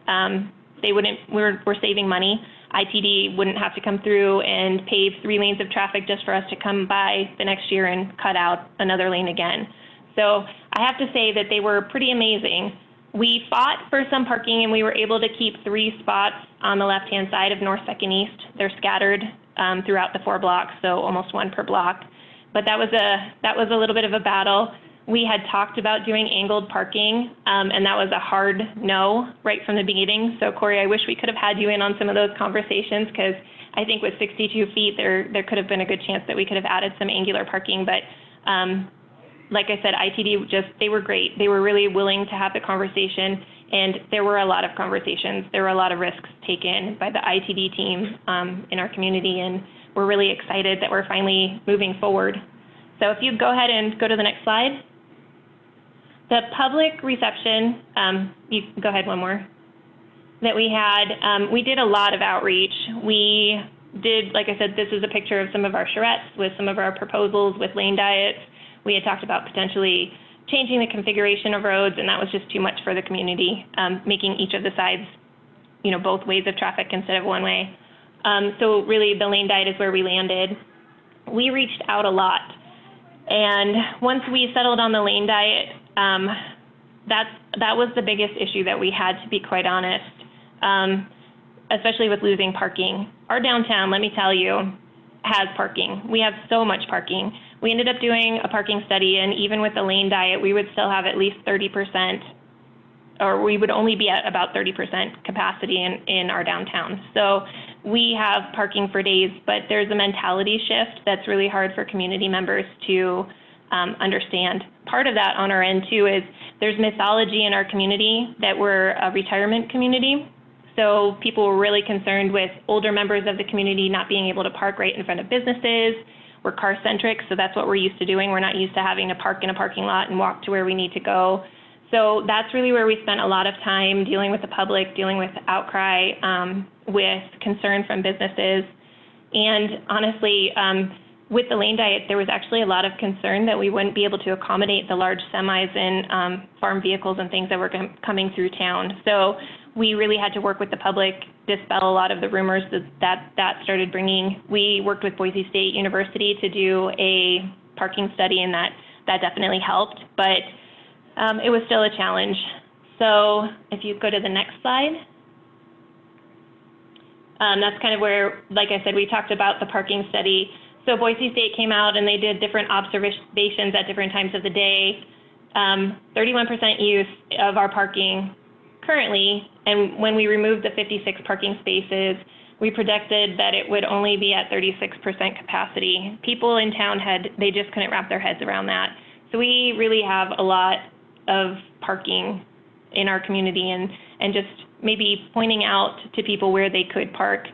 We're saving money. ITD wouldn't have to come through and pave 3 lanes of traffic just for us to come by the next year and cut out another lane again. So I have to say that they were pretty amazing. We fought for some parking, and we were able to keep 3 spots on the left-hand side of North 2nd East. They're scattered throughout the 4 blocks, so almost 1 per block. But that was a little bit of a battle. We had talked about doing angled parking, and that was a hard no right from the beginning. So Corey, I wish we could have had you in on some of those conversations, because I think with 62 feet, there could have been a good chance that we could have added some angular parking. But like I said, ITD they were great. They were really willing to have the conversation, and there were a lot of conversations. There were a lot of risks taken by the ITD team in our community, and we're really excited that we're finally moving forward. So if you go ahead and go to the next slide. The public reception, you can go ahead one more, that we had, we did a lot of outreach. We did, like I said, this is a picture of some of our charrettes with some of our proposals with lane diets. We had talked about potentially changing the configuration of roads, and that was just too much for the community, making each of the sides, both ways of traffic instead of one way. So really the lane diet is where we landed. We reached out a lot. And once we settled on the lane diet, that was the biggest issue that we had, to be quite honest, especially with losing parking. Our downtown, let me tell you, has parking. We have so much parking. We ended up doing a parking study, and even with the lane diet, we would still have at least 30%, or we would only be at about 30% capacity in our downtown. So we have parking for days, but there's a mentality shift that's really hard for community members to understand. Part of that on our end too is there's mythology in our community that we're a retirement community. So people were really concerned with older members of the community not being able to park right in front of businesses. We're car centric, so that's what we're used to doing. We're not used to having to park in a parking lot and walk to where we need to go. So that's really where we spent a lot of time dealing with the public, dealing with outcry, with concern from businesses. And honestly, with the lane diet, there was actually a lot of concern that we wouldn't be able to accommodate the large semis and farm vehicles and things that were coming through town. So we really had to work with the public, dispel a lot of the rumors that started bringing. We worked with Boise State University to do a parking study, and that definitely helped, but it was still a challenge. So if you go to the next slide. That's kind of where, like I said, we talked about the parking study. So Boise State came out and they did different observations at different times of the day. 31% use of our parking currently, and when we removed the 56 parking spaces, we projected that it would only be at 36% capacity. People in town they just couldn't wrap their heads around that. So we really have a lot of parking in our community, and just maybe pointing out to people where they could park.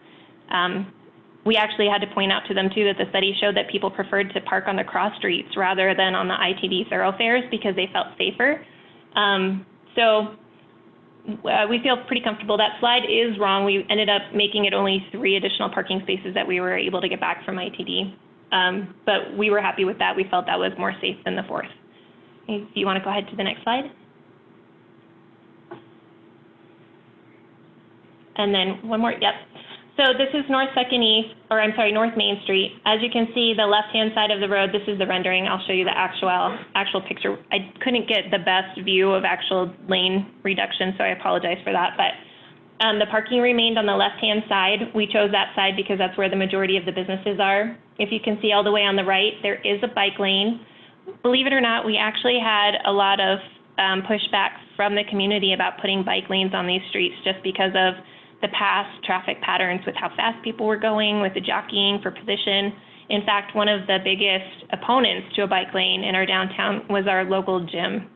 We actually had to point out to them too that the study showed that people preferred to park on the cross streets rather than on the ITD thoroughfares because they felt safer. So we feel pretty comfortable. That slide is wrong. We ended up making it only 3 additional parking spaces that we were able to get back from ITD. But we were happy with that. We felt that was more safe than the 4th. Do you want to go ahead to the next slide? And then one more, yep. So this is North Main Street. As you can see, the left-hand side of the road, this is the rendering. I'll show you the actual picture. I couldn't get the best view of actual lane reduction, so I apologize for that. But the parking remained on the left-hand side. We chose that side because that's where the majority of the businesses are. If you can see all the way on the right, there is a bike lane. Believe it or not, we actually had a lot of pushback from the community about putting bike lanes on these streets just because of the past traffic patterns with how fast people were going, with the jockeying for position. In fact, one of the biggest opponents to a bike lane in our downtown was our local gym.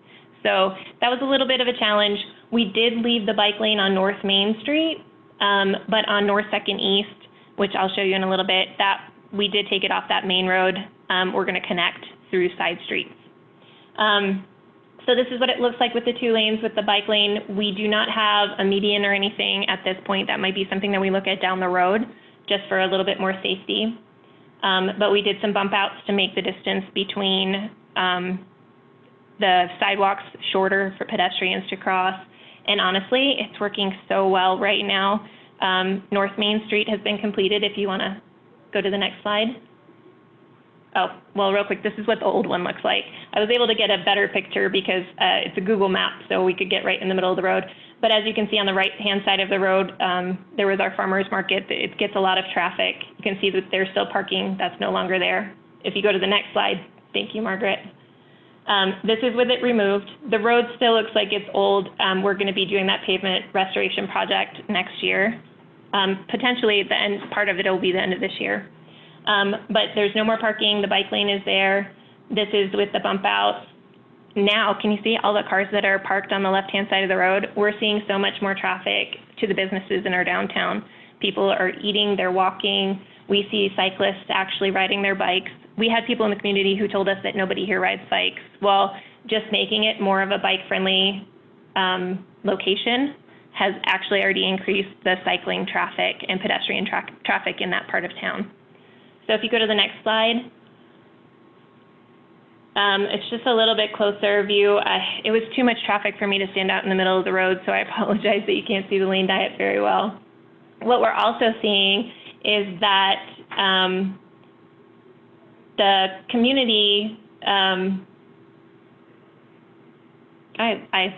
So that was a little bit of a challenge. We did leave the bike lane on North Main Street, but on North 2nd East, which I'll show you in a little bit, that we did take it off that main road. We're going to connect through side streets. So this is what it looks like with the 2 lanes with the bike lane. We do not have a median or anything at this point. That might be something that we look at down the road just for a little bit more safety. But we did some bump outs to make the distance between the sidewalks shorter for pedestrians to cross. And honestly, it's working so well right now. North Main Street has been completed. If you want to go to the next slide. Oh, well, real quick, this is what the old one looks like. I was able to get a better picture because it's a Google map, so we could get right in the middle of the road. But as you can see on the right-hand side of the road, there was our farmer's market. It gets a lot of traffic. You can see that there's still parking. That's no longer there. If you go to the next slide, thank you, Margaret. This is with it removed. The road still looks like it's old. We're going to be doing that pavement restoration project next year. Potentially, the end part of it will be the end of this year. But there's no more parking. The bike lane is there. This is with the bump out. Now, can you see all the cars that are parked on the left-hand side of the road? We're seeing so much more traffic to the businesses in our downtown. People are eating, they're walking. We see cyclists actually riding their bikes. We had people in the community who told us that nobody here rides bikes. Well, just making it more of a bike-friendly location has actually already increased the cycling traffic and pedestrian traffic in that part of town. So if you go to the next slide, it's just a little bit closer view. It was too much traffic for me to stand out in the middle of the road, so I apologize that you can't see the lane diet very well. What we're also seeing is that the community, I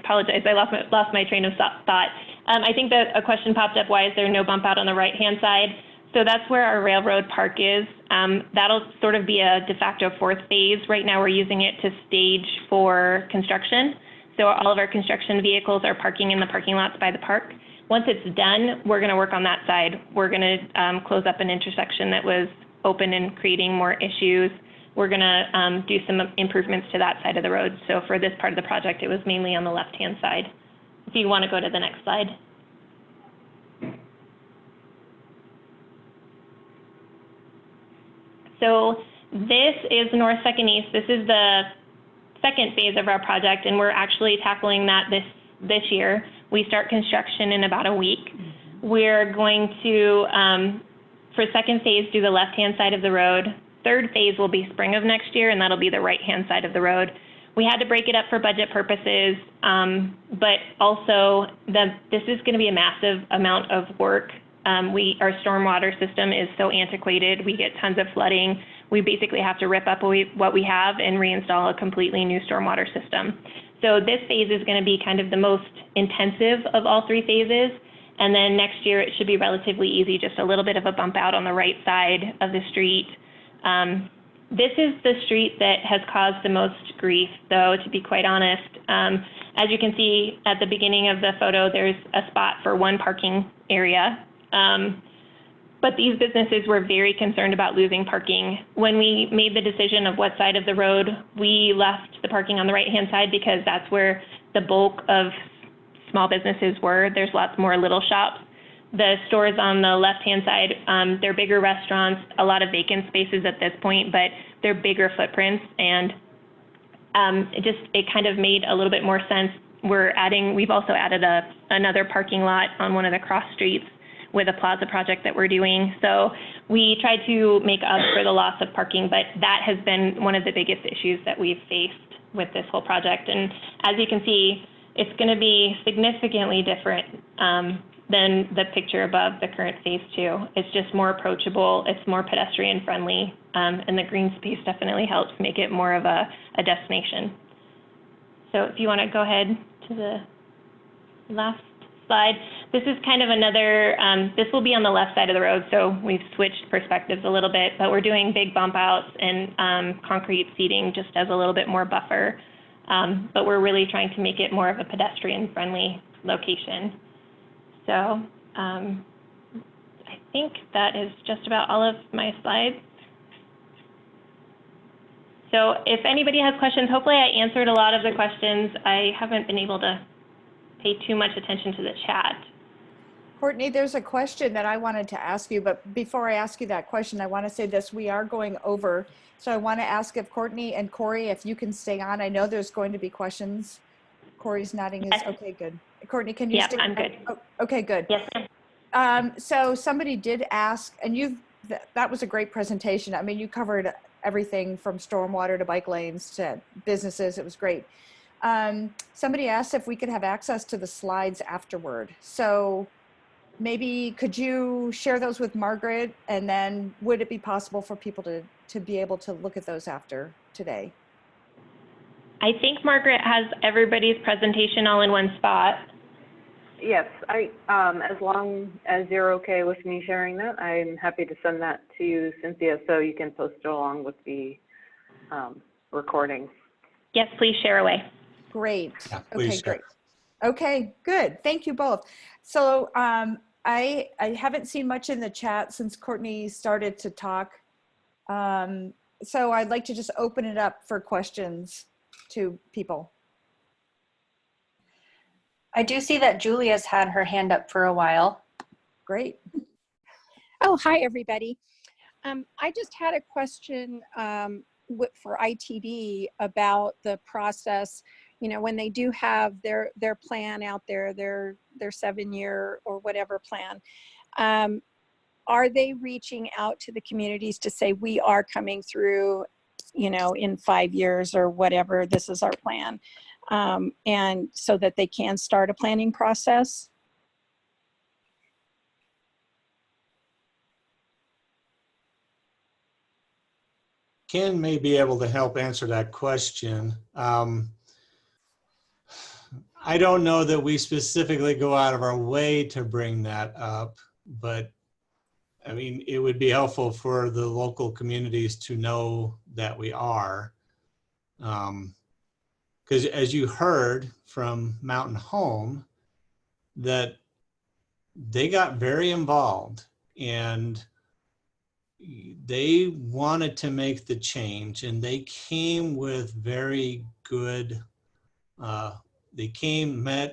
apologize, I lost my train of thought. I think that a question popped up, why is there no bump out on the right-hand side? So that's where our railroad park is. That'll sort of be a de facto 4th phase. Right now we're using it to stage for construction. So all of our construction vehicles are parking in the parking lots by the park. Once it's done, we're going to work on that side. We're going to close up an intersection that was open and creating more issues. We're going to do some improvements to that side of the road. So for this part of the project, it was mainly on the left-hand side. If you want to go to the next slide. So this is North 2nd East. This is the 2nd phase of our project, and we're actually tackling that this year. We start construction in about a week. We're going to, for 2nd phase, do the left-hand side of the road. 3rd phase will be spring of next year, and that'll be the right-hand side of the road. We had to break it up for budget purposes, but also this is going to be a massive amount of work. Our stormwater system is so antiquated. We get tons of flooding. We basically have to rip up what we have and reinstall a completely new stormwater system. So this phase is going to be kind of the most intensive of all 3 phases. And then next year, it should be relatively easy, just a little bit of a bump out on the right side of the street. This is the street that has caused the most grief, though, to be quite honest. As you can see at the beginning of the photo, there's a spot for 1 parking area. But these businesses were very concerned about losing parking. When we made the decision of what side of the road, we left the parking on the right-hand side because that's where the bulk of small businesses were. There's lots more little shops. The stores on the left-hand side, they're bigger restaurants, a lot of vacant spaces at this point, but they're bigger footprints, and it kind of made a little bit more sense we've also added another parking lot on one of the cross streets with a plaza project that we're doing. So we try to make up for the loss of parking, but that has been one of the biggest issues that we've faced with this whole project. And as you can see, it's going to be significantly different than the picture above the current phase 2. It's just more approachable, it's more pedestrian friendly, and the green space definitely helps make it more of a destination. So if you want to go ahead to the last slide. This is kind of another, this will be on the left side of the road, so we've switched perspectives a little bit, but we're doing big bump outs and concrete seating just as a little bit more buffer. But we're really trying to make it more of a pedestrian friendly location. So I think that is just about all of my slides. So if anybody has questions, hopefully I answered a lot of the questions. I haven't been able to pay too much attention to the chat. Courtney, there's a question that I wanted to ask you, but before I ask you that question, I want to say this: we are going over. So I want to ask if Courtney and Corey, if you can stay on. I know there's going to be questions. Corey's nodding his, okay, good. Courtney, can you stay on? I'm good. Oh, okay, good. Yes, so somebody did ask, and that was a great presentation. I mean, you covered everything from stormwater to bike lanes to businesses. It was great. Somebody asked if we could have access to the slides afterward. So maybe could you share those with Margaret, and then would it be possible for people to be able to look at those after today? I think Margaret has everybody's presentation all in one spot. Yes, as long as you're okay with me sharing that, I'm happy to send that to you, Cynthia, so you can post it along with the recording. Yes, please share away. Great. Yeah, Okay, share. great. Okay, good. Thank you both. So I haven't seen much in the chat since Courtney started to talk. So I'd like to just open it up for questions to people. I do see that Julia's had her hand up for a while. Great. Oh, hi, everybody. I just had a question for ITD about the process. You know, when they do have their plan out there, their 7-year or whatever plan, are they reaching out to the communities to say, we are coming through, you know, in 5 years or whatever, this is our plan, and so that they can start a planning process? Ken may be able to help answer that question. I don't know that we specifically go out of our way to bring that up, but I mean, it would be helpful for the local communities to know that we are. Because as you heard from Mountain Home, that they got very involved and they wanted to make the change, and they came with very good,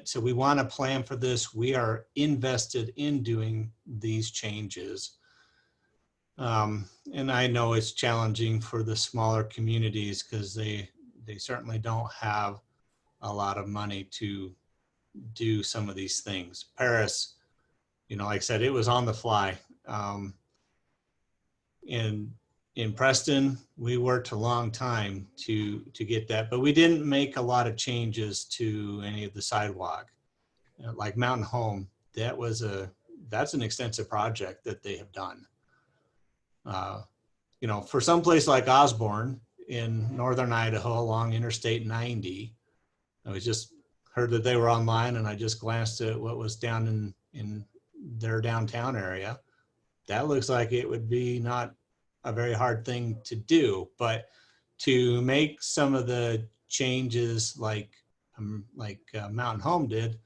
so we want to plan for this. We are invested in doing these changes. And I know it's challenging for the smaller communities because they certainly don't have a lot of money to do some of these things. Paris, you know, like I said, it was on the fly. In Preston, we worked a long time to get that, but we didn't make a lot of changes to any of the sidewalk. Like Mountain Home, that's an extensive project that they have done. You know, for some place like Osborne in northern Idaho along Interstate 90, I was just heard that they were online, and I just glanced at what was down in their downtown area. That looks like it would be not a very hard thing to do, but to make some of the changes like Mountain Home did,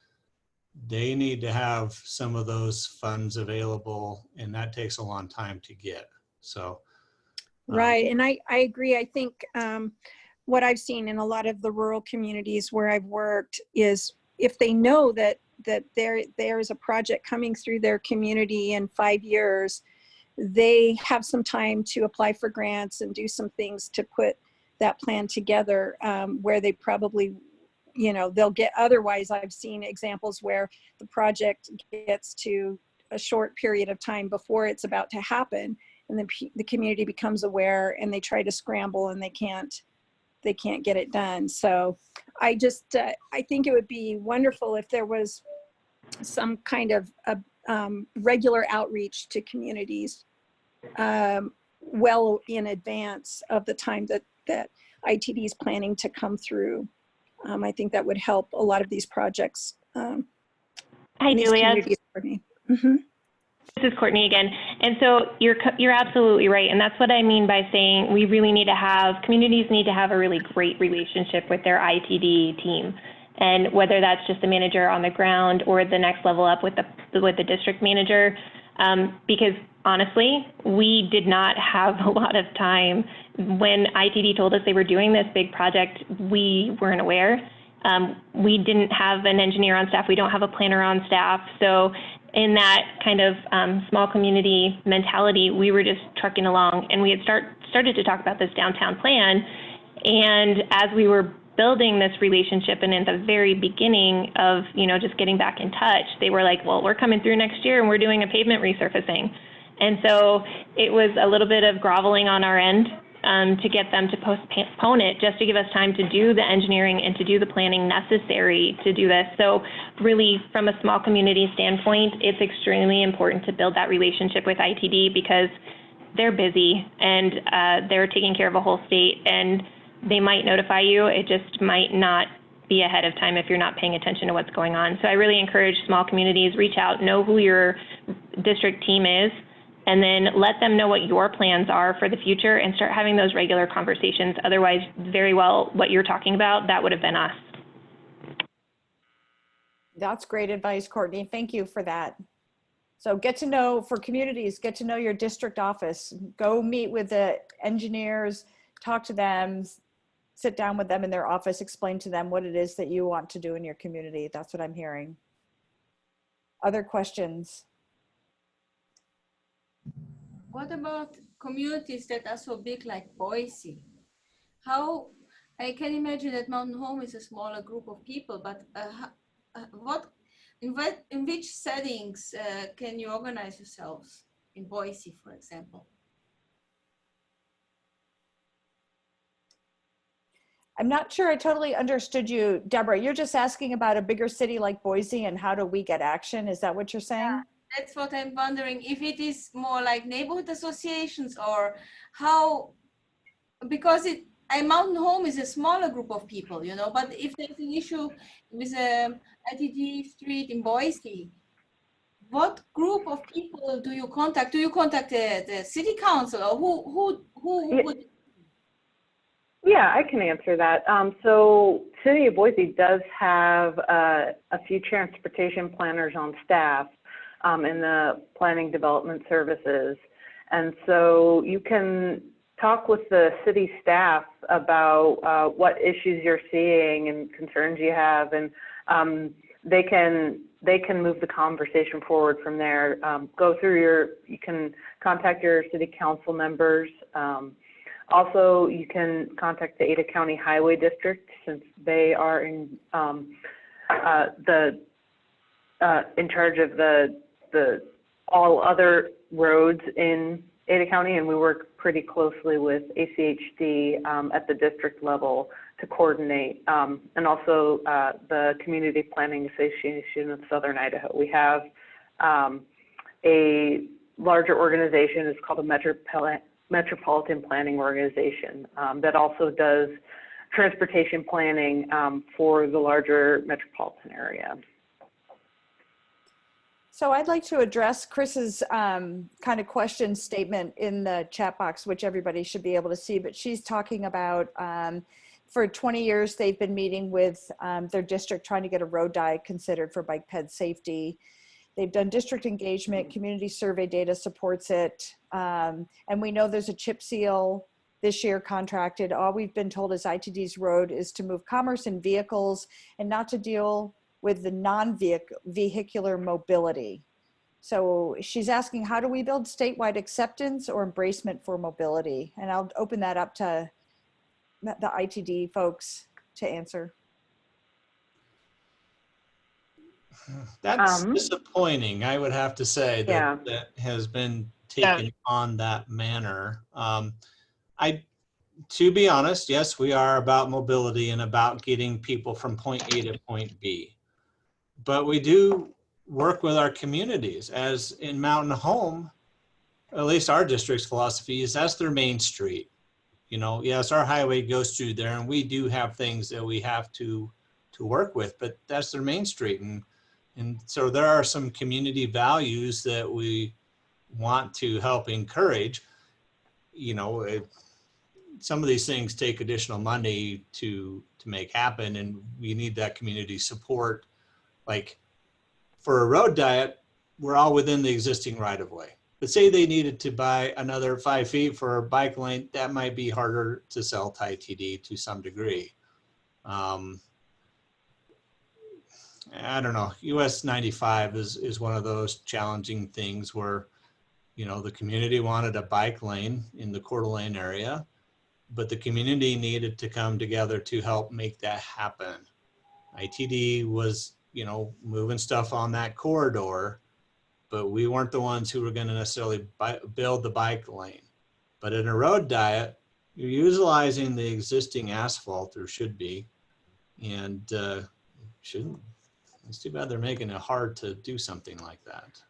they need to have some of those funds available, and that takes a long time to get. So Right, and I agree. I think what I've seen in a lot of the rural communities where I've worked is if they know that there is a project coming through their community in 5 years, they have some time to apply for grants and do some things to put that plan together, where they probably you know, they'll get, otherwise I've seen examples where the project gets to a short period of time before it's about to happen, and then the community becomes aware and they try to scramble and they can't get it done. So I just, I think it would be wonderful if there was some kind of regular outreach to communities well in advance of the time that ITD is planning to come through. I think that would help a lot of these projects. Hi, Julia. Mm-hmm. This is Courtney again. And so you're absolutely right. And that's what I mean by saying we really need to have, communities need to have a really great relationship with their ITD team. And whether that's just the manager on the ground or the next level up with the district manager, because honestly, we did not have a lot of time. When ITD told us they were doing this big project, we weren't aware. We didn't have an engineer on staff. We don't have a planner on staff. So in that kind of small community mentality, we were just trucking along, and we had started to talk about this downtown plan. And as we were building this relationship and in the very beginning of, you know, just getting back in touch, they were like, well, we're coming through next year and we're doing a pavement resurfacing. And so it was a little bit of groveling on our end to get them to postpone it, just to give us time to do the engineering and to do the planning necessary to do this. So really, from a small community standpoint, it's extremely important to build that relationship with ITD, because they're busy and they're taking care of a whole state, and they might notify you. It just might not be ahead of time if you're not paying attention to what's going on. So I really encourage small communities, reach out, know who your district team is, and then let them know what your plans are for the future and start having those regular conversations. Otherwise, very well, what you're talking about, that would have been us. That's great advice, Courtney. Thank you for that. So get to know, for communities, get to know your district office. Go meet with the engineers, talk to them, sit down with them in their office, explain to them what it is that you want to do in your community. That's what I'm hearing. Other questions? What about communities that are so big like Boise? How, I can imagine that Mountain Home is a smaller group of people, but in which settings can you organize yourselves in Boise, for example? I'm not sure I totally understood you, Deborah. You're just asking about a bigger city like Boise and how do we get action? Is that what you're saying? Yeah, that's what I'm wondering, if it is more like neighborhood associations or how, because Mountain Home is a smaller group of people, you know, but if there's an issue with ITD Street in Boise, what group of people do you contact? Do you contact the city council, or who would? Yeah, I can answer that. So City of Boise does have a few transportation planners on staff in the planning development services. And so you can talk with the city staff about what issues you're seeing and concerns you have, and they can move the conversation forward from there. You can contact your city council members. Also, you can contact the Ada County Highway District, since they are in charge of the all other roads in Ada County, and we work pretty closely with ACHD at the district level to coordinate, and also the Community Planning Association of Southern Idaho. We have a larger organization. It's called a Metropolitan Planning Organization that also does transportation planning for the larger metropolitan area. So I'd like to address Chris's kind of question statement in the chat box, which everybody should be able to see, but she's talking about for 20 years, they've been meeting with their district trying to get a road die considered for bike ped safety. They've done district engagement, community survey data supports it. And we know there's a chip seal this year contracted. All we've been told is ITD's road is to move commerce and vehicles and not to deal with the non-vehicular mobility. So she's asking, how do we build statewide acceptance or embracement for mobility? And I'll open that up to the ITD folks to answer. That's disappointing, I would have to say, that Yeah. that has been taken on that manner. To be honest, yes, we are about mobility and about getting people from point A to point B. But we do work with our communities, as in Mountain Home, at least our district's philosophy is that's their main street. You know, yes, our highway goes through there and we do have things that we have to work with, but that's their main street. And so there are some community values that we want to help encourage. You know, some of these things take additional money to make happen, and we need that community support. Like for a road diet, we're all within the existing right of way. But say they needed to buy another 5 feet for a bike lane, that might be harder to sell to ITD to some degree. I don't know. US 95 is one of those challenging things where, you know, the community wanted a bike lane in the Coeur d'Alene area, but the community needed to come together to help make that happen. ITD was, you know, moving stuff on that corridor, but we weren't the ones who were going to necessarily build the bike lane. But in a road diet, you're utilizing the existing asphalt, or should be, and shouldn't. It's too bad they're making it hard to do something like that.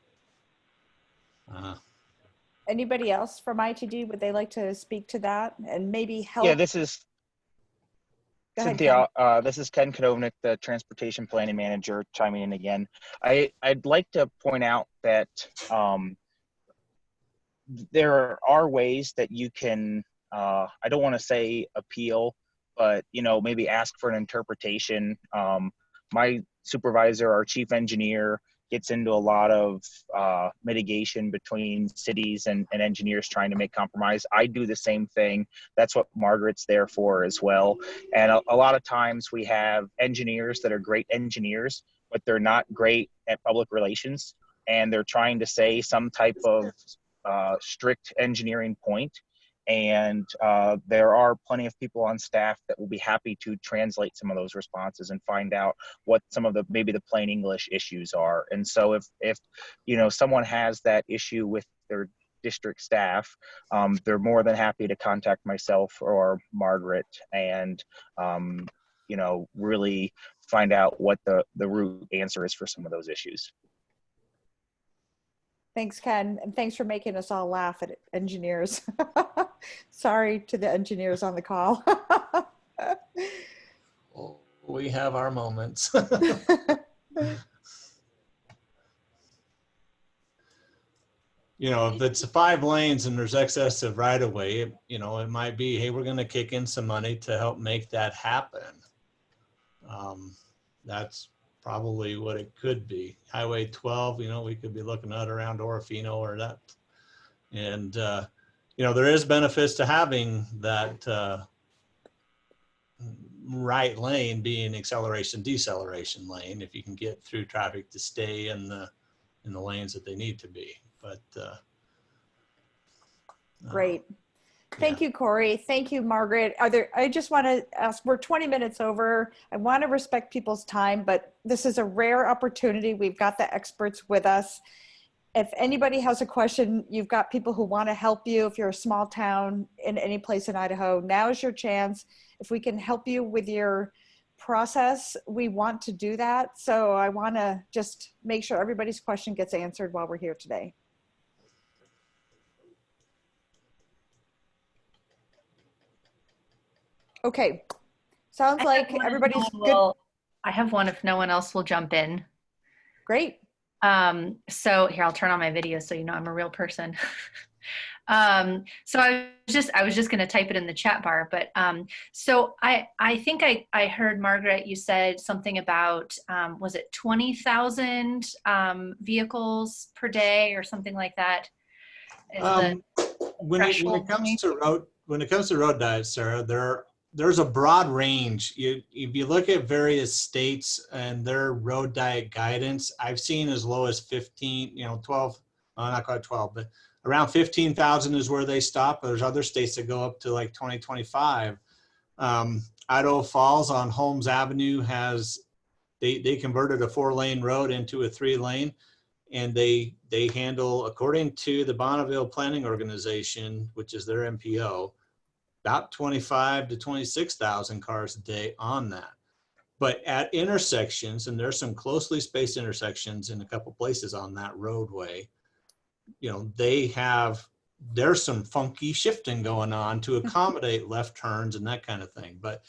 Anybody else from ITD, would they like to speak to that and maybe help? Yeah, this is Go ahead, Cynthia. Ken. This is Ken Kadovnik, the Transportation Planning Manager, chiming in again. I'd like to point out that there are ways that you can, I don't want to say appeal, but, you know, maybe ask for an interpretation. My supervisor, our chief engineer, gets into a lot of mitigation between cities and engineers trying to make compromise. I do the same thing. That's what Margaret's there for as well. And a lot of times we have engineers that are great engineers, but they're not great at public relations. And they're trying to say some type of strict engineering point. And there are plenty of people on staff that will be happy to translate some of those responses and find out what some of the maybe the plain English issues are. And so if you know someone has that issue with their district staff, they're more than happy to contact myself or Margaret and you know really find out what the root answer is for some of those issues. Thanks, Ken, and thanks for making us all laugh at engineers. Sorry to the engineers on the call. Well, we have our moments. You know, if it's 5 lanes and there's excess of right of way, you know, it might be, hey, we're going to kick in some money to help make that happen. That's probably what it could be. Highway 12, you know, we could be looking at around Orofino or that. And, you know, there is benefits to having that right lane being acceleration, deceleration lane, if you can get through traffic to stay in the lanes that they need to be. But great. Thank you, Corey. Thank you, Margaret. I just want to ask, we're 20 minutes over. I want to respect people's time, but this is a rare opportunity. We've got the experts with us. If anybody has a question, you've got people who want to help you. If you're a small town in any place in Idaho, now's your chance. If we can help you with your process, we want to do that. So I want to just make sure everybody's question gets answered while we're here today. Okay, sounds like everybody's good. I have one if no one else will jump in. Great. So here, I'll turn on my video so you know I'm a real person. So I was just going to type it in the chat bar, but so I think I heard, Margaret, you said something about, was it 20,000 vehicles per day or something like that? When it comes to road diets, Sarah, there's a broad range. If you look at various states and their road diet guidance, I've seen as low as 15, 12, not quite 12, but around 15,000 is where they stop. There's other states that go up to like 20, 25. Idaho Falls on Holmes Avenue has They converted a 4-lane road into a 3-lane, and they handle, according to the Bonneville Planning Organization, which is their MPO, about 25 to 26,000 cars a day on that. But at intersections, and there's some closely spaced intersections in a couple places on that roadway, you know, there's some funky shifting going on to accommodate left turns and that kind of thing. But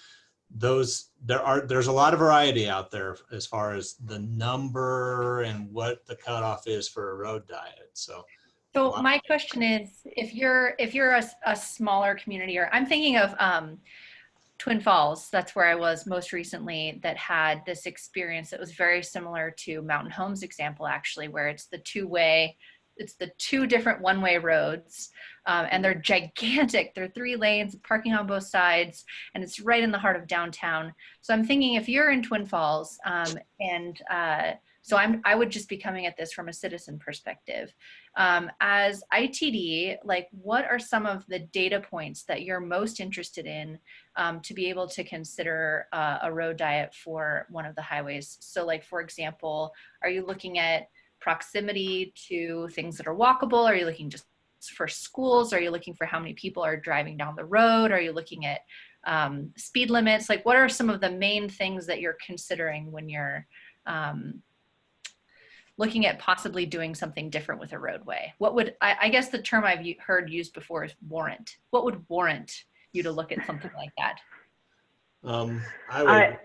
there's a lot of variety out there as far as the number and what the cutoff is for a road diet. So my question is, if you're a smaller community, or I'm thinking of Twin Falls, that's where I was most recently, that had this experience that was very similar to Mountain Home's example, actually, where it's the two different one-way roads, and they're gigantic. They're 3 lanes, parking on both sides, and it's right in the heart of downtown. So I'm thinking, if you're in Twin Falls, so I would just be coming at this from a citizen perspective. As ITD, like, what are some of the data points that you're most interested in to be able to consider a road diet for one of the highways? So, like, for example, are you looking at proximity to things that are walkable? Are you looking just for schools? Are you looking for how many people are driving down the road? Are you looking at speed limits? Like, what are some of the main things that you're considering when you're looking at possibly doing something different with a roadway? What would, I guess the term I've heard used before is warrant. What would warrant you to look at something like that? I would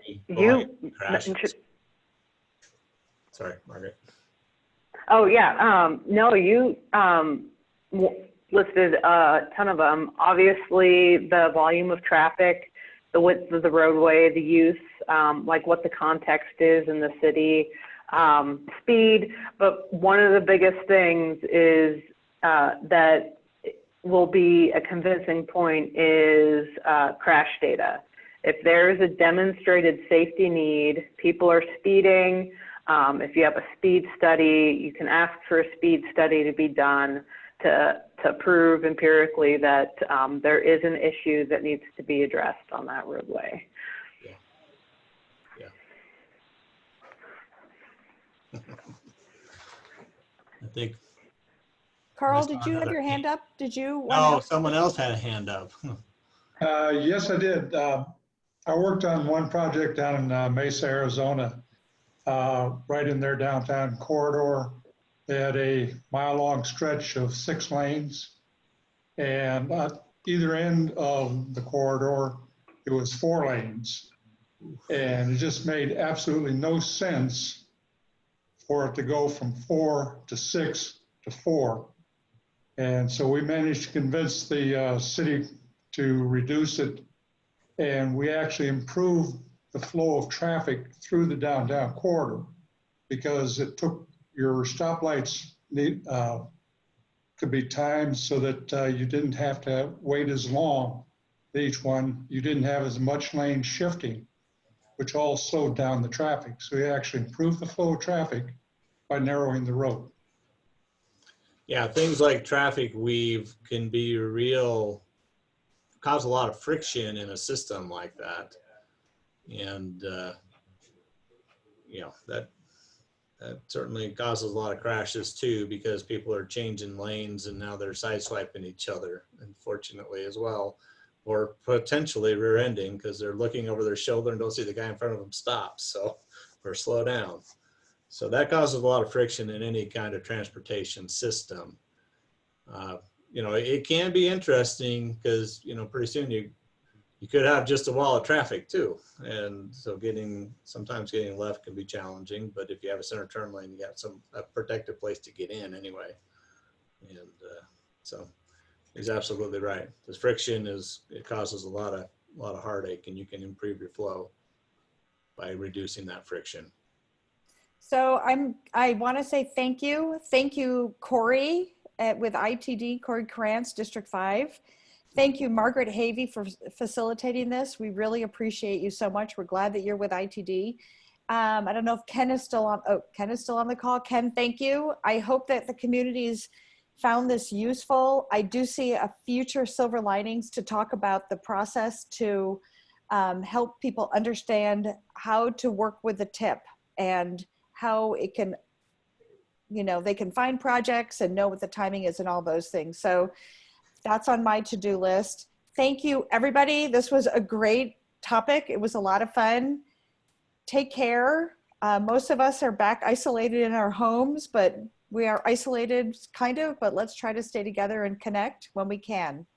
Sorry, Margaret. Oh, yeah. No, you listed a ton of them. Obviously, the volume of traffic, the width of the roadway, the use, like what the context is in the city, speed. But one of the biggest things is that will be a convincing point is crash data. If there's a demonstrated safety need, people are speeding. If you have a speed study, you can ask for a speed study to be done to prove empirically that there is an issue that needs to be addressed on that roadway. Yeah. I think. Carl, did you have your hand up? Did you? No, someone else had a hand up. Yes, I did. I worked on one project down in Mesa, Arizona, right in their downtown corridor. They had a mile-long stretch of 6 lanes, and at either end of the corridor, it was 4 lanes. And it just made absolutely no sense for it to go from 4 to 6 to 4. And so we managed to convince the city to reduce it, and we actually improved the flow of traffic through the downtown corridor, because it took your stoplights could be timed so that you didn't have to wait as long each one. You didn't have as much lane shifting, which all slowed down the traffic. So we actually improved the flow of traffic by narrowing the road. Yeah, things like traffic weave can be cause a lot of friction in a system like that. And, you know, that certainly causes a lot of crashes too, because people are changing lanes and now they're sideswiping each other, unfortunately, as well, or potentially rear-ending because they're looking over their shoulder and don't see the guy in front of them stop, or slow down. So that causes a lot of friction in any kind of transportation system. You know, it can be interesting because, you know, pretty soon you could have just a wall of traffic too. And so sometimes getting left can be challenging, but if you have a center turn lane, you got a protected place to get in anyway. And so he's absolutely right. This friction it causes a lot of heartache, and you can improve your flow by reducing that friction. So I want to say thank you, Corey with ITD, Corey Krantz, District 5. Thank you, Margaret Havey, for facilitating this. We really appreciate you so much. We're glad that you're with ITD. I don't know if Ken is still on. Oh, Ken is still on the call. Ken, thank you. I hope that the communities found this useful. I do see a future silver linings to talk about the process to help people understand how to work with the tip. and how it can, you know, they can find projects and know what the timing is and all those things. So that's on my to-do list. Thank you, everybody. This was a great topic. It was a lot of fun. Take care. Most of us are back isolated in our homes, but we are isolated kind of, but let's try to stay together and connect when we can.